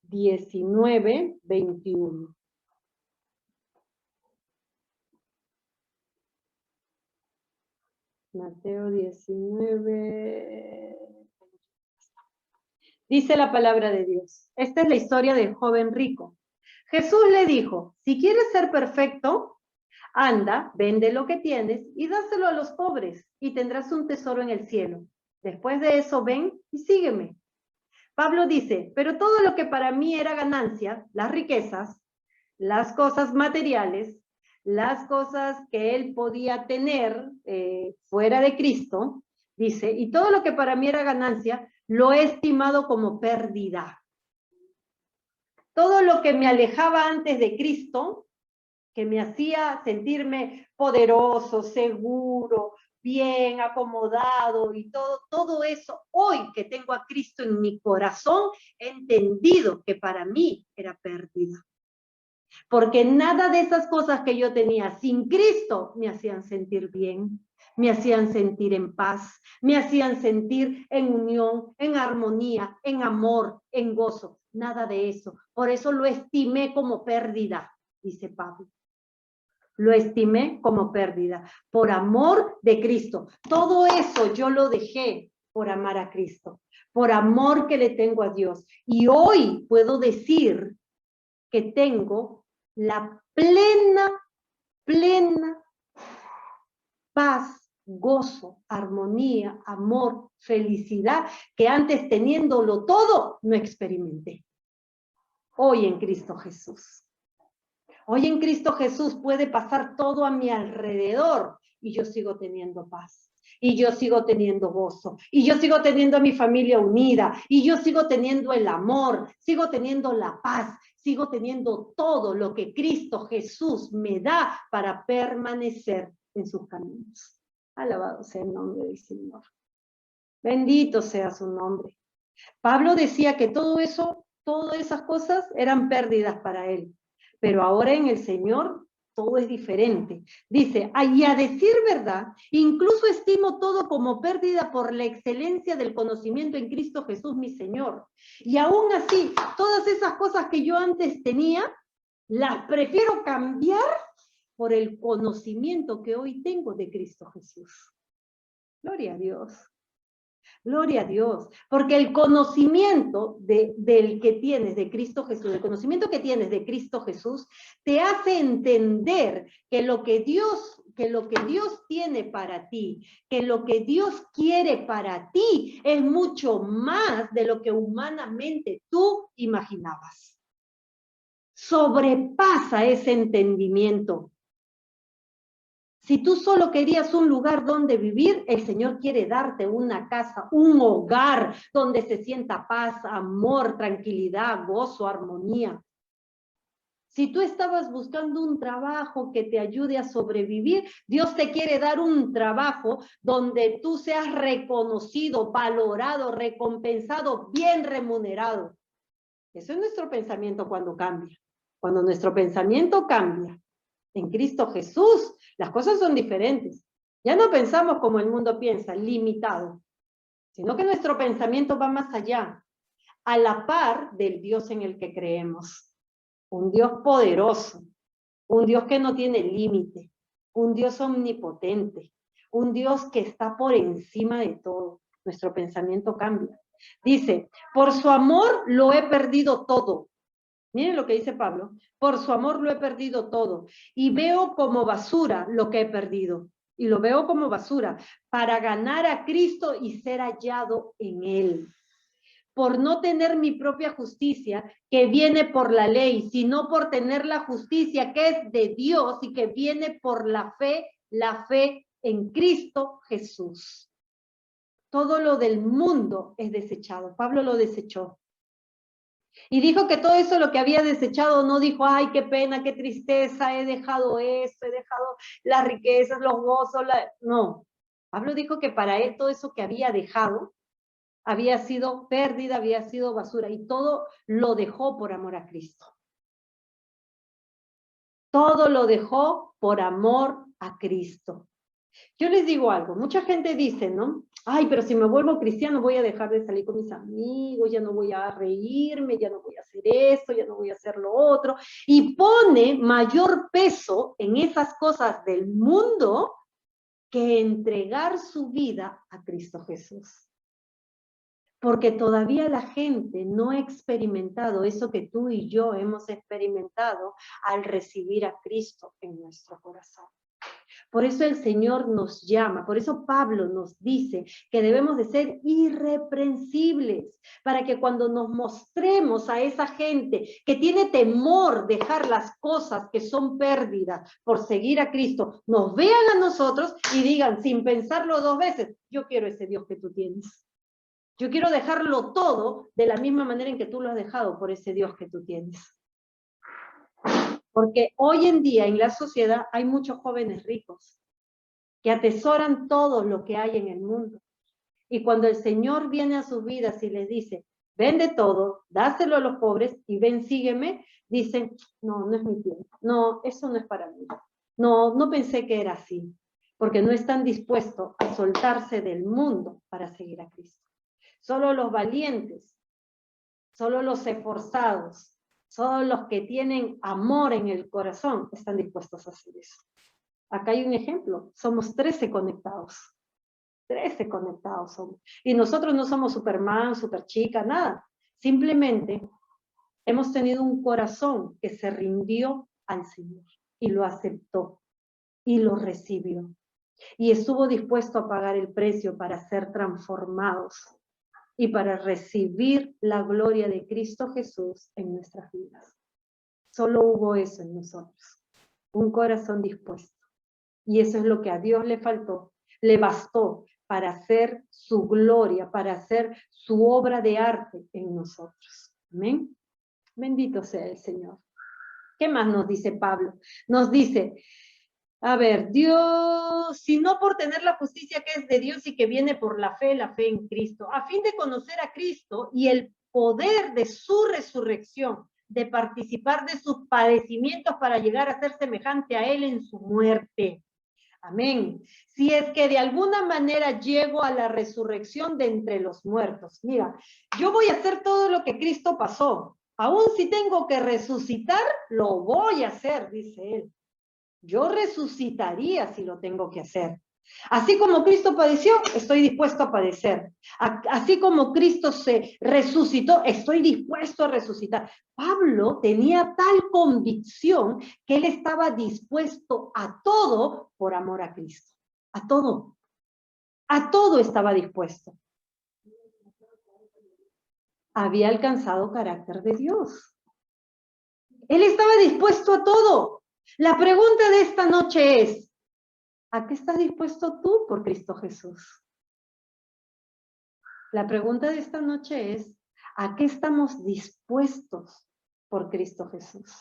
19:21. Mateo 19. Dice la palabra de Dios. Esta es la historia del joven rico. Jesús le dijo, si quieres ser perfecto, anda, vende lo que tienes y dáselo a los pobres y tendrás un tesoro en el cielo. Después de eso, ven y sígueme. Pablo dice, pero todo lo que para mí era ganancia, las riquezas, las cosas materiales, las cosas que él podía tener fuera de Cristo, dice, y todo lo que para mí era ganancia, lo he estimado como pérdida. Todo lo que me alejaba antes de Cristo, que me hacía sentirme poderoso, seguro, bien acomodado y todo eso, hoy que tengo a Cristo en mi corazón, he entendido que para mí era pérdida. Porque nada de esas cosas que yo tenía sin Cristo me hacían sentir bien, me hacían sentir en paz, me hacían sentir en unión, en armonía, en amor, en gozo. Nada de eso. Por eso lo estimé como pérdida, dice Pablo. Lo estimé como pérdida, por amor de Cristo. Todo eso yo lo dejé por amar a Cristo, por amor que le tengo a Dios. Y hoy puedo decir que tengo la plena paz, gozo, armonía, amor, felicidad, que antes teniéndolo todo no experimenté. Hoy en Cristo Jesús. Hoy en Cristo Jesús puede pasar todo a mi alrededor y yo sigo teniendo paz. Y yo sigo teniendo gozo. Y yo sigo teniendo a mi familia unida. Y yo sigo teniendo el amor. Sigo teniendo la paz. Sigo teniendo todo lo que Cristo Jesús me da para permanecer en sus caminos. Alabado sea el nombre del Señor. Bendito sea su nombre. Pablo decía que todo eso, todas esas cosas eran pérdidas para él. Pero ahora en el Señor todo es diferente. Dice, y a decir verdad, incluso estimo todo como pérdida por la excelencia del conocimiento en Cristo Jesús mi Señor. Y aún así, todas esas cosas que yo antes tenía, las prefiero cambiar por el conocimiento que hoy tengo de Cristo Jesús. Gloria a Dios. Gloria a Dios, porque el conocimiento del que tienes de Cristo Jesús, el conocimiento que tienes de Cristo Jesús, te hace entender que lo que Dios tiene para ti, que lo que Dios quiere para ti es mucho más de lo que humanamente tú imaginabas. Sobrepasa ese entendimiento. Si tú solo querías un lugar donde vivir, el Señor quiere darte una casa, un hogar donde se sienta paz, amor, tranquilidad, gozo, armonía. Si tú estabas buscando un trabajo que te ayude a sobrevivir, Dios te quiere dar un trabajo donde tú seas reconocido, valorado, recompensado, bien remunerado. Eso es nuestro pensamiento cuando cambia. Cuando nuestro pensamiento cambia en Cristo Jesús, las cosas son diferentes. Ya no pensamos como el mundo piensa, limitado, sino que nuestro pensamiento va más allá, a la par del Dios en el que creemos. Un Dios poderoso, un Dios que no tiene límite, un Dios omnipotente, un Dios que está por encima de todo. Nuestro pensamiento cambia. Dice, por su amor lo he perdido todo. Miren lo que dice Pablo, por su amor lo he perdido todo y veo como basura lo que he perdido. Y lo veo como basura para ganar a Cristo y ser hallado en Él. Por no tener mi propia justicia que viene por la ley, sino por tener la justicia que es de Dios y que viene por la fe en Cristo Jesús. Todo lo del mundo es desechado. Pablo lo desechó. Y dijo que todo eso lo que había desechado, no dijo, ay, qué pena, qué tristeza, he dejado esto, he dejado las riquezas, los gozos, no. Pablo dijo que para él todo eso que había dejado había sido pérdida, había sido basura, y todo lo dejó por amor a Cristo. Todo lo dejó por amor a Cristo. Yo les digo algo, mucha gente dice, ¿no? Ay, pero si me vuelvo cristiano voy a dejar de salir con mis amigos, ya no voy a reírme, ya no voy a hacer esto, ya no voy a hacer lo otro. Y pone mayor peso en esas cosas del mundo que entregar su vida a Cristo Jesús. Porque todavía la gente no ha experimentado eso que tú y yo hemos experimentado al recibir a Cristo en nuestro corazón. Por eso el Señor nos llama, por eso Pablo nos dice que debemos de ser irreprensibles, para que cuando nos mostremos a esa gente que tiene temor dejar las cosas que son pérdidas por seguir a Cristo, nos vean a nosotros y digan sin pensarlo dos veces, yo quiero ese Dios que tú tienes. Yo quiero dejarlo todo de la misma manera en que tú lo has dejado por ese Dios que tú tienes. Porque hoy en día en la sociedad hay muchos jóvenes ricos que atesoran todo lo que hay en el mundo. Y cuando el Señor viene a sus vidas y les dice, vende todo, dáselo a los pobres y ven, sígueme, dicen, no, no es mi tiempo. No, eso no es para mí. No, no pensé que era así. Porque no están dispuestos a soltarse del mundo para seguir a Cristo. Solo los valientes, solo los esforzados, solo los que tienen amor en el corazón están dispuestos a hacer eso. Acá hay un ejemplo, somos 13 conectados. 13 conectados somos. Y nosotros no somos Superman, Superchica, nada. Simplemente hemos tenido un corazón que se rindió al Señor y lo aceptó y lo recibió. Y estuvo dispuesto a pagar el precio para ser transformados y para recibir la gloria de Cristo Jesús en nuestras vidas. Solo hubo eso en nosotros, un corazón dispuesto. Y eso es lo que a Dios le faltó, le bastó para hacer su gloria, para hacer su obra de arte en nosotros. Amén. Bendito sea el Señor. ¿Qué más nos dice Pablo? Nos dice, a ver, Dios, sino por tener la justicia que es de Dios y que viene por la fe en Cristo, a fin de conocer a Cristo y el poder de su resurrección, de participar de sus padecimientos para llegar a ser semejante a Él en su muerte. Amén. Si es que de alguna manera llego a la resurrección de entre los muertos. Mira, yo voy a hacer todo lo que Cristo pasó. Aún si tengo que resucitar, lo voy a hacer, dice Él. Yo resucitaría si lo tengo que hacer. Así como Cristo padeció, estoy dispuesto a padecer. Así como Cristo se resucitó, estoy dispuesto a resucitar. Pablo tenía tal convicción que él estaba dispuesto a todo por amor a Cristo. A todo. A todo estaba dispuesto. Había alcanzado carácter de Dios. Él estaba dispuesto a todo. La pregunta de esta noche es, ¿A qué estás dispuesto tú por Cristo Jesús? La pregunta de esta noche es, ¿a qué estamos dispuestos por Cristo Jesús?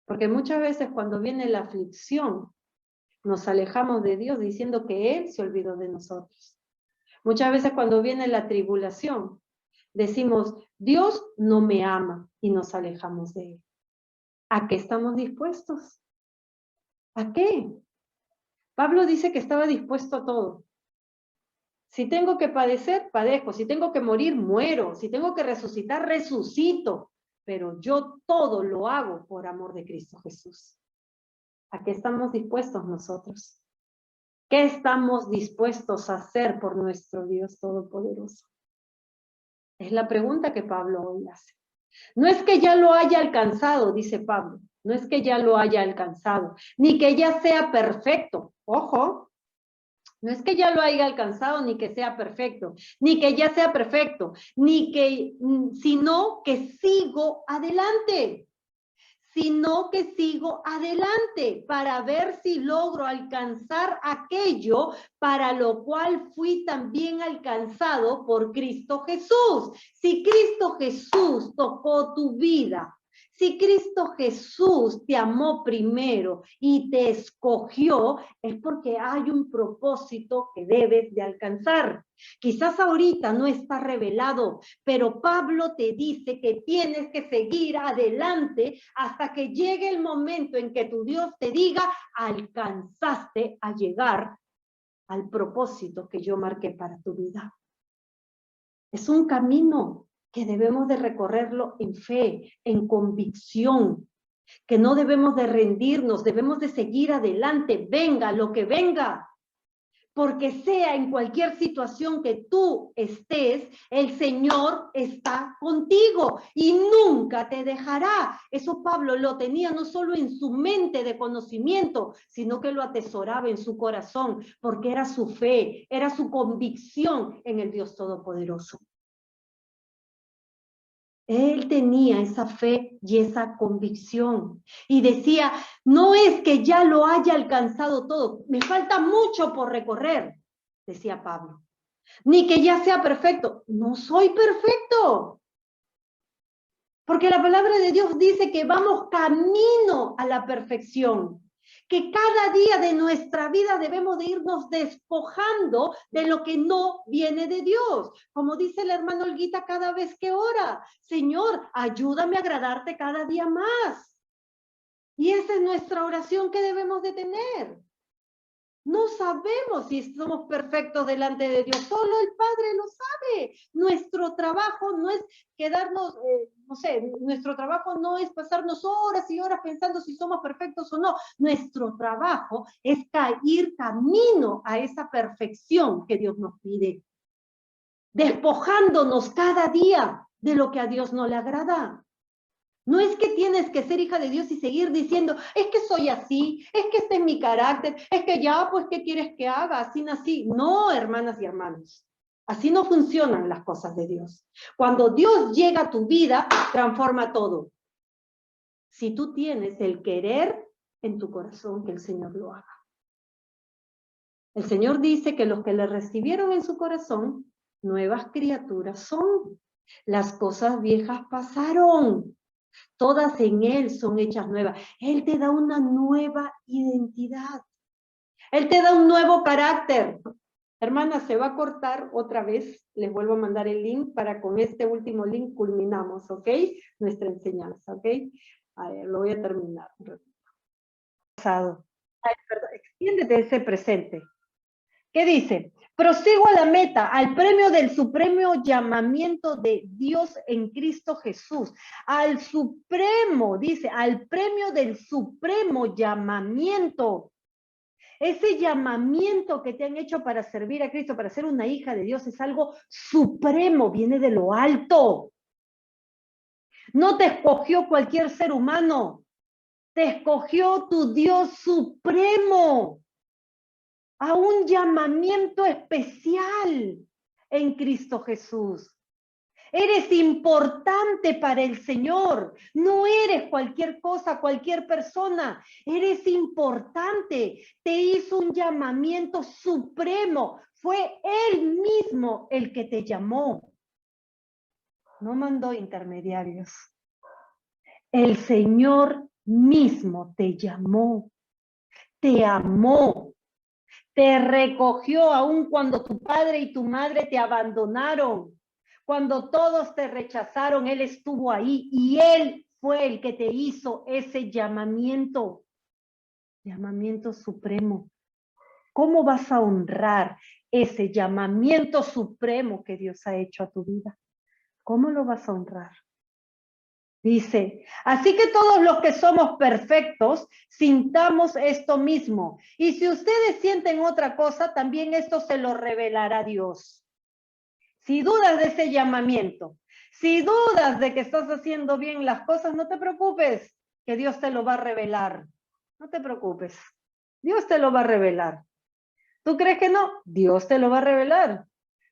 Porque muchas veces cuando viene la aflicción, nos alejamos de Dios diciendo que Él se olvidó de nosotros. Muchas veces cuando viene la tribulación, decimos, Dios no me ama y nos alejamos de Él. ¿A qué estamos dispuestos? ¿A qué? Pablo dice que estaba dispuesto a todo. Si tengo que padecer, padezco. Si tengo que morir, muero. Si tengo que resucitar, resucito. Pero yo todo lo hago por amor de Cristo Jesús. ¿A qué estamos dispuestos nosotros? ¿Qué estamos dispuestos a hacer por nuestro Dios Todopoderoso? Es la pregunta que Pablo hoy hace. No es que ya lo haya alcanzado, dice Pablo. No es que ya lo haya alcanzado, ni que ya sea perfecto. Ojo, no es que ya lo haya alcanzado, ni que sea perfecto, ni que ya sea perfecto, sino que sigo adelante. Sino que sigo adelante para ver si logro alcanzar aquello para lo cual fui también alcanzado por Cristo Jesús. Si Cristo Jesús tocó tu vida, si Cristo Jesús te amó primero y te escogió, es porque hay un propósito que debes de alcanzar. Quizás ahorita no está revelado, pero Pablo te dice que tienes que seguir adelante hasta que llegue el momento en que tu Dios te diga, alcanzaste a llegar al propósito que yo marqué para tu vida. Es un camino que debemos de recorrerlo en fe, en convicción, que no debemos de rendirnos, debemos de seguir adelante, venga lo que venga. Porque sea en cualquier situación que tú estés, el Señor está contigo y nunca te dejará. Eso Pablo lo tenía no solo en su mente de conocimiento, sino que lo atesoraba en su corazón, porque era su fe, era su convicción en el Dios Todopoderoso. Él tenía esa fe y esa convicción y decía, no es que ya lo haya alcanzado todo, me falta mucho por recorrer, decía Pablo. Ni que ya sea perfecto, no soy perfecto. Porque la palabra de Dios dice que vamos camino a la perfección. Que cada día de nuestra vida debemos de irnos despojando de lo que no viene de Dios. Como dice el hermano Olguita cada vez que ora, Señor, ayúdame a agradarte cada día más. Y esa es nuestra oración que debemos de tener. No sabemos si somos perfectos delante de Dios, solo el Padre lo sabe. Nuestro trabajo no es quedarnos, no sé, nuestro trabajo no es pasarnos horas y horas pensando si somos perfectos o no. Nuestro trabajo es ir camino a esa perfección que Dios nos pide, despojándonos cada día de lo que a Dios no le agrada. No es que tienes que ser hija de Dios y seguir diciendo, es que soy así, es que este es mi carácter, es que ya, pues, ¿qué quieres que haga? Así nací. No, hermanas y hermanos, así no funcionan las cosas de Dios. Cuando Dios llega a tu vida, transforma todo. Si tú tienes el querer en tu corazón, que el Señor lo haga. El Señor dice que los que le recibieron en su corazón, nuevas criaturas son. Las cosas viejas pasaron. Todas en Él son hechas nuevas. Él te da una nueva identidad. Él te da un nuevo carácter. Hermana, se va a cortar otra vez. Les vuelvo a mandar el link para con este último link culminamos, ¿ok? Nuestra enseñanza, ¿ok? A ver, lo voy a terminar. Pasado. Ay, perdón, extiéndete ese presente. ¿Qué dice? Prosigo a la meta, al premio del supremo llamamiento de Dios en Cristo Jesús. Al supremo, dice, al premio del supremo llamamiento. Ese llamamiento que te han hecho para servir a Cristo, para ser una hija de Dios, es algo supremo, viene de lo alto. No te escogió cualquier ser humano, te escogió tu Dios supremo a un llamamiento especial en Cristo Jesús. Eres importante para el Señor. No eres cualquier cosa, cualquier persona. Eres importante. Te hizo un llamamiento supremo. Fue Él mismo el que te llamó. No mandó intermediarios. El Señor mismo te llamó. Te amó. Te recogió aun cuando tu padre y tu madre te abandonaron. Cuando todos te rechazaron, Él estuvo ahí y Él fue el que te hizo ese llamamiento. Llamamiento supremo. ¿Cómo vas a honrar ese llamamiento supremo que Dios ha hecho a tu vida? ¿Cómo lo vas a honrar? Dice, así que todos los que somos perfectos, sintamos esto mismo. Y si ustedes sienten otra cosa, también esto se lo revelará Dios. Si dudas de ese llamamiento, si dudas de que estás haciendo bien las cosas, no te preocupes, que Dios te lo va a revelar. No te preocupes, Dios te lo va a revelar. ¿Tú crees que no? Dios te lo va a revelar.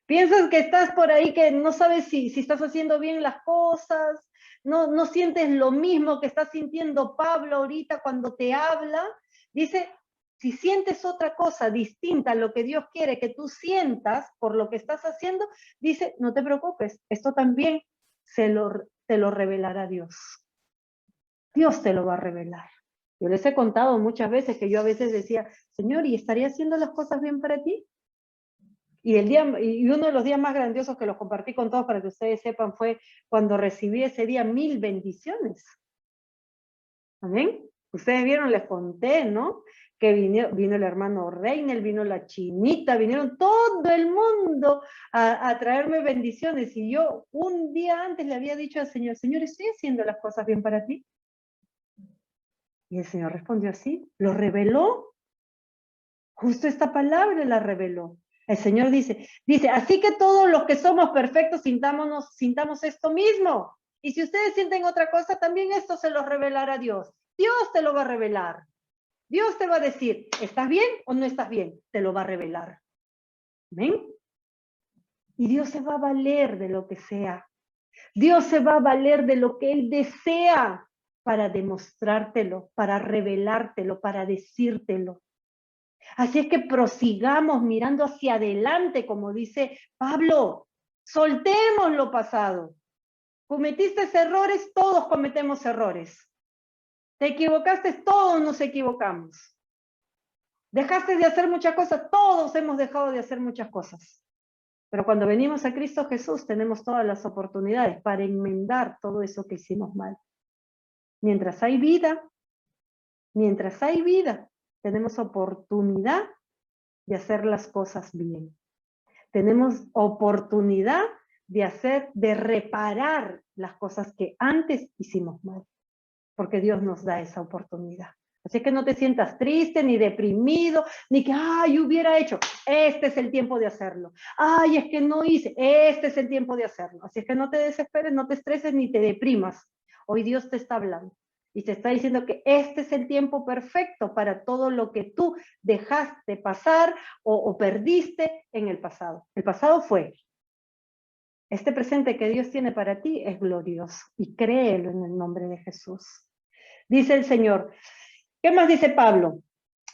Piensas que estás por ahí, que no sabes si estás haciendo bien las cosas, no sientes lo mismo que está sintiendo Pablo ahorita cuando te habla. Dice, si sientes otra cosa distinta a lo que Dios quiere que tú sientas por lo que estás haciendo, dice, no te preocupes, esto también te lo revelará Dios. Dios te lo va a revelar. Yo les he contado muchas veces que yo a veces decía, Señor, ¿y estaría haciendo las cosas bien para ti? Y uno de los días más grandiosos que los compartí con todos para que ustedes sepan fue cuando recibí ese día 1000 bendiciones. ¿Amén? Ustedes vieron, les conté, ¿no? Que vino el hermano Reynel, vino la Chinita, vinieron todo el mundo a traerme bendiciones. Y yo un día antes le había dicho al Señor, Señor, ¿estoy haciendo las cosas bien para ti? Y el Señor respondió así, lo reveló. Justo esta palabra la reveló. El Señor dice, así que todos los que somos perfectos sintamos esto mismo. Y si ustedes sienten otra cosa, también esto se lo revelará Dios. Dios te lo va a revelar. Dios te va a decir, ¿estás bien o no estás bien? Te lo va a revelar. ¿Ven? Y Dios se va a valer de lo que sea. Dios se va a valer de lo que Él desea para demostrártelo, para revelártelo, para decírtelo. Así es que prosigamos mirando hacia adelante, como dice Pablo. Soltemos lo pasado. Cometiste errores, todos cometemos errores. Te equivocaste, todos nos equivocamos. Dejaste de hacer muchas cosas, todos hemos dejado de hacer muchas cosas. Pero cuando venimos a Cristo Jesús, tenemos todas las oportunidades para enmendar todo eso que hicimos mal. Mientras hay vida, tenemos oportunidad de hacer las cosas bien. Tenemos oportunidad de reparar las cosas que antes hicimos mal, porque Dios nos da esa oportunidad. Así que no te sientas triste, ni deprimido, ni que, ay, hubiera hecho. Este es el tiempo de hacerlo. Ay, es que no hice. Este es el tiempo de hacerlo. Así que no te desesperes, no te estreses, ni te deprimas. Hoy Dios te está hablando y te está diciendo que este es el tiempo perfecto para todo lo que tú dejaste pasar o perdiste en el pasado. El pasado fue. Este presente que Dios tiene para ti es glorioso y créelo en el nombre de Jesús. Dice el Señor. ¿Qué más dice Pablo?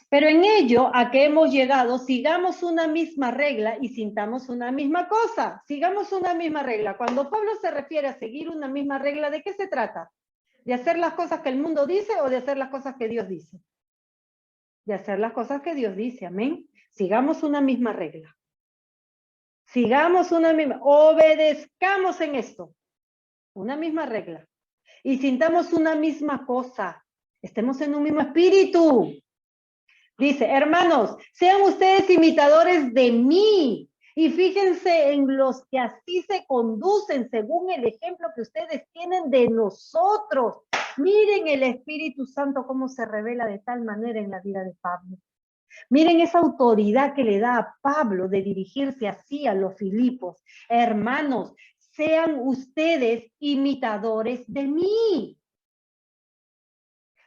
Pero en ello a que hemos llegado, sigamos una misma regla y sintamos una misma cosa. Sigamos una misma regla. Cuando Pablo se refiere a seguir una misma regla, ¿de qué se trata? ¿De hacer las cosas que el mundo dice o de hacer las cosas que Dios dice? De hacer las cosas que Dios dice, amén. Sigamos una misma regla. Sigamos una misma, obedezcamos en esto. Una misma regla. Y sintamos una misma cosa. Estemos en un mismo espíritu. Dice, hermanos, sean ustedes imitadores de mí y fíjense en los que así se conducen según el ejemplo que ustedes tienen de nosotros. Miren el Espíritu Santo cómo se revela de tal manera en la vida de Pablo. Miren esa autoridad que le da a Pablo de dirigirse así a los Filipos. Hermanos, sean ustedes imitadores de mí.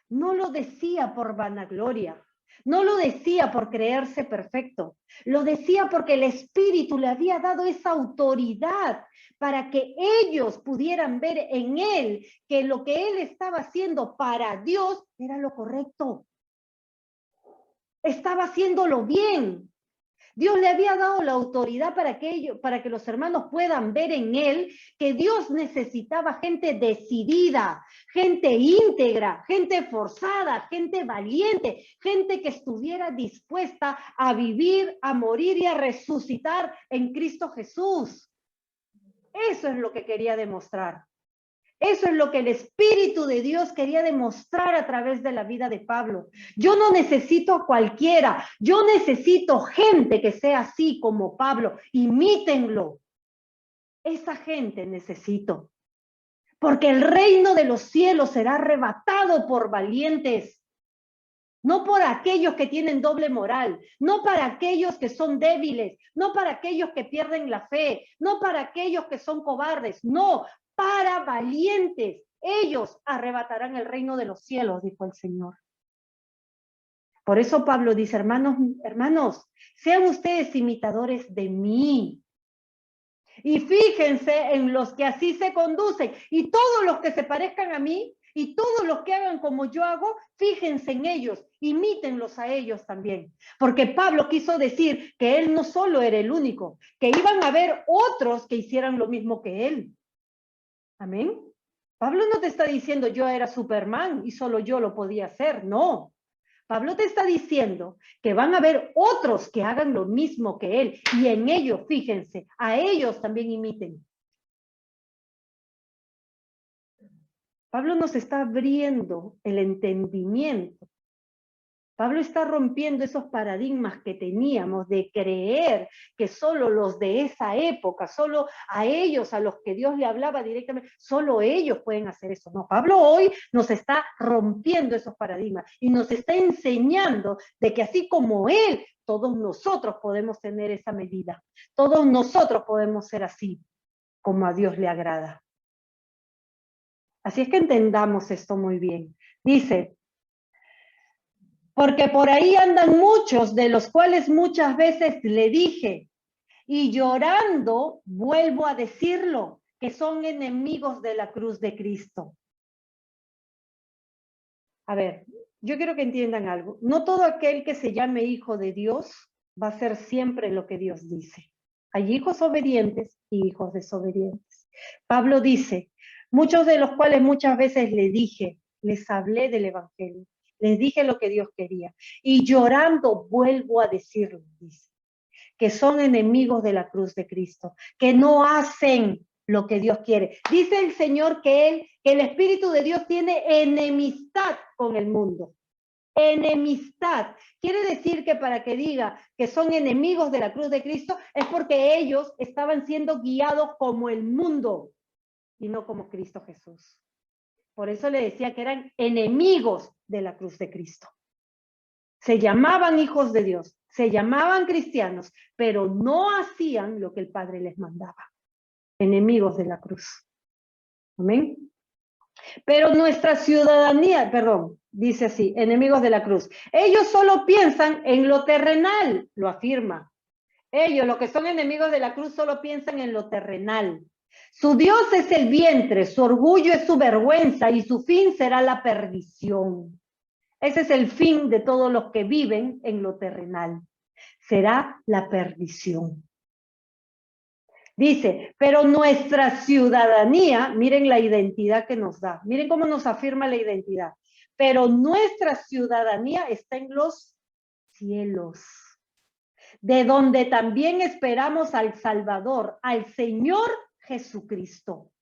No lo decía por vanagloria. No lo decía por creerse perfecto, lo decía porque el Espíritu le había dado esa autoridad para que ellos pudieran ver en él que lo que él estaba haciendo para Dios era lo correcto. Estaba haciéndolo bien. Dios le había dado la autoridad para que los hermanos puedan ver en él que Dios necesitaba gente decidida, gente íntegra, gente forzada, gente valiente, gente que estuviera dispuesta a vivir, a morir y a resucitar en Cristo Jesús. Eso es lo que quería demostrar. Eso es lo que el Espíritu de Dios quería demostrar a través de la vida de Pablo. Yo no necesito a cualquiera, yo necesito gente que sea así como Pablo. Imítenlo. Esa gente necesito. Porque el reino de los cielos será arrebatado por valientes. No por aquellos que tienen doble moral, no para aquellos que son débiles, no para aquellos que pierden la fe, no para aquellos que son cobardes, no, para valientes. Ellos arrebatarán el reino de los cielos, dijo el Señor. Por eso Pablo dice, hermanos, sean ustedes imitadores de mí. Y fíjense en los que así se conducen. Y todos los que se parezcan a mí, y todos los que hagan como yo hago, fíjense en ellos, imítenlos a ellos también. Porque Pablo quiso decir que él no solo era el único, que iban a haber otros que hicieran lo mismo que él. Amén. Pablo no te está diciendo yo era Superman y solo yo lo podía hacer, no. Pablo te está diciendo que van a haber otros que hagan lo mismo que él y en ellos, fíjense, a ellos también imiten. Pablo nos está abriendo el entendimiento. Pablo está rompiendo esos paradigmas que teníamos de creer que solo los de esa época, solo a ellos, a los que Dios le hablaba directamente, solo ellos pueden hacer eso. No, Pablo hoy nos está rompiendo esos paradigmas y nos está enseñando de que así como él, todos nosotros podemos tener esa medida. Todos nosotros podemos ser así, como a Dios le agrada. Así es que entendamos esto muy bien. Dice, porque por ahí andan muchos, de los cuales muchas veces le dije, y llorando vuelvo a decirlo, que son enemigos de la cruz de Cristo. A ver, yo quiero que entiendan algo. No todo aquel que se llame hijo de Dios va a hacer siempre lo que Dios dice. Hay hijos obedientes y hijos desobedientes. Pablo dice, muchos de los cuales muchas veces le dije, les hablé del evangelio. Les dije lo que Dios quería. Y llorando vuelvo a decirlo, dice, que son enemigos de la cruz de Cristo, que no hacen lo que Dios quiere. Dice el Señor que el Espíritu de Dios tiene enemistad con el mundo. Enemistad. Quiere decir que para que diga que son enemigos de la cruz de Cristo es porque ellos estaban siendo guiados como el mundo y no como Cristo Jesús. Por eso le decía que eran enemigos de la cruz de Cristo. Se llamaban hijos de Dios, se llamaban cristianos, pero no hacían lo que el Padre les mandaba. Enemigos de la cruz. Amén. Pero nuestra ciudadanía, dice así, enemigos de la cruz. Ellos solo piensan en lo terrenal, lo afirma. Ellos, los que son enemigos de la cruz, solo piensan en lo terrenal. Su Dios es el vientre, su orgullo es su vergüenza y su fin será la perdición. Ese es el fin de todos los que viven en lo terrenal. Será la perdición. Dice, pero nuestra ciudadanía, miren la identidad que nos da. Miren cómo nos afirma la identidad. Pero nuestra ciudadanía está en los cielos, de donde también esperamos al Salvador, al Señor Jesucristo.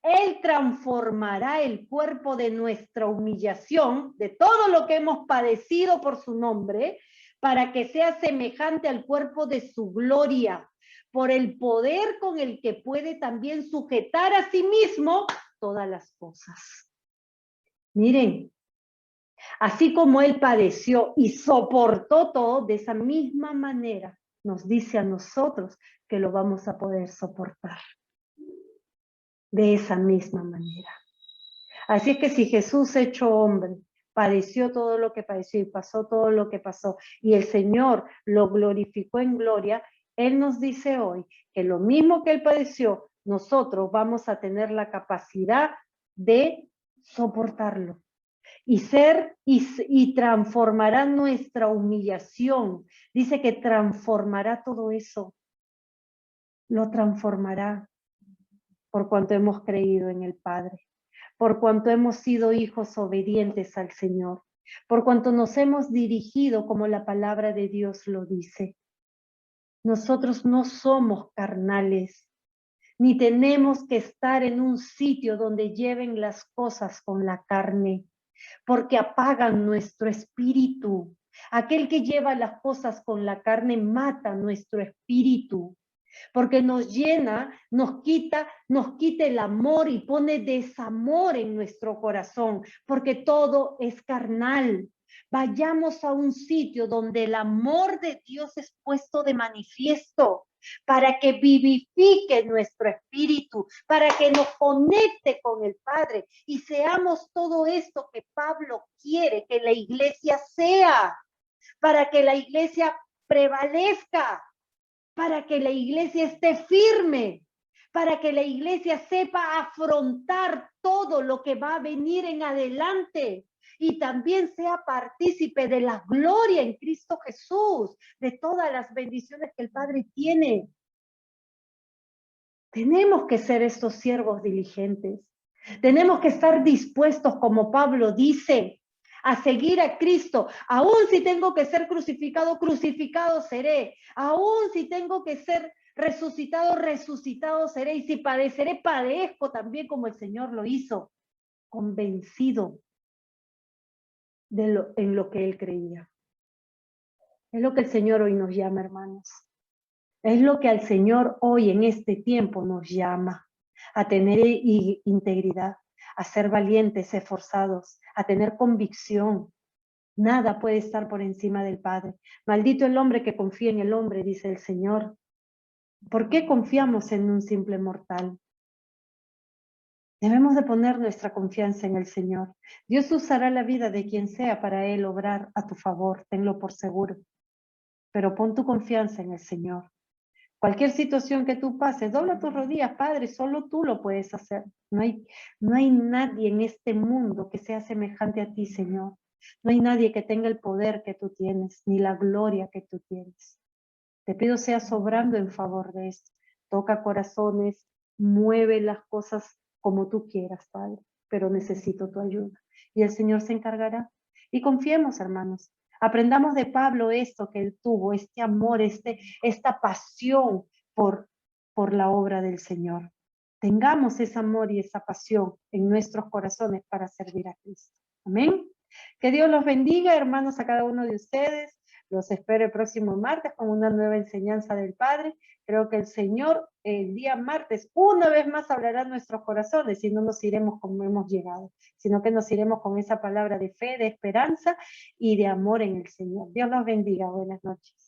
Él transformará el cuerpo de nuestra humillación, de todo lo que hemos padecido por su nombre, para que sea semejante al cuerpo de su gloria, por el poder con el que puede también sujetar a sí mismo todas las cosas. Miren, así como Él padeció y soportó todo, de esa misma manera nos dice a nosotros que lo vamos a poder soportar. De esa misma manera. Así es que si Jesús hecho hombre padeció todo lo que padeció y pasó todo lo que pasó, y el Señor lo glorificó en gloria, Él nos dice hoy que lo mismo que Él padeció, nosotros vamos a tener la capacidad de soportarlo. Y transformará nuestra humillación. Dice que transformará todo eso. Lo transformará por cuanto hemos creído en el Padre, por cuanto hemos sido hijos obedientes al Señor, por cuanto nos hemos dirigido como la palabra de Dios lo dice. Nosotros no somos carnales, ni tenemos que estar en un sitio donde lleven las cosas con la carne, porque apagan nuestro espíritu. Aquel que lleva las cosas con la carne mata nuestro espíritu, porque nos llena, nos quita el amor y pone desamor en nuestro corazón, porque todo es carnal. Vayamos a un sitio donde el amor de Dios es puesto de manifiesto, para que vivifique nuestro espíritu, para que nos conecte con el Padre y seamos todo esto que Pablo quiere que la iglesia sea, para que la iglesia prevalezca, para que la iglesia esté firme, para que la iglesia sepa afrontar todo lo que va a venir en adelante y también sea partícipe de la gloria en Cristo Jesús, de todas las bendiciones que el Padre tiene. Tenemos que ser estos siervos diligentes. Tenemos que estar dispuestos, como Pablo dice, a seguir a Cristo. Aún si tengo que ser crucificado, crucificado seré. Aún si tengo que ser resucitado, resucitado seré. Y si padeceré, padezco también como el Señor lo hizo, convencido en lo que Él creía. Es lo que el Señor hoy nos llama, hermanos. Es lo que al Señor hoy en este tiempo nos llama, a tener integridad, a ser valientes, esforzados, a tener convicción. Nada puede estar por encima del Padre. Maldito el hombre que confía en el hombre, dice el Señor. ¿Por qué confiamos en un simple mortal? Debemos de poner nuestra confianza en el Señor. Dios usará la vida de quien sea para Él obrar a tu favor, tenlo por seguro. Pero pon tu confianza en el Señor. Cualquier situación que tú pases, dobla tus rodillas, Padre, solo tú lo puedes hacer. No hay nadie en este mundo que sea semejante a ti, Señor. No hay nadie que tenga el poder que tú tienes, ni la gloria que tú tienes. Te pido seas obrando en favor de esto. Toca corazones, mueve las cosas como tú quieras, Padre, pero necesito tu ayuda. Y el Señor se encargará. Y confiemos, hermanos. Aprendamos de Pablo esto que él tuvo, este amor, esta pasión por la obra del Señor. Tengamos ese amor y esa pasión en nuestros corazones para servir a Cristo. Amén. Que Dios los bendiga, hermanos, a cada uno de ustedes. Los espero el próximo martes con una nueva enseñanza del Padre. Creo que el Señor el día martes una vez más hablará en nuestros corazones y no nos iremos como hemos llegado, sino que nos iremos con esa palabra de fe, de esperanza y de amor en el Señor. Dios los bendiga. Buenas noches.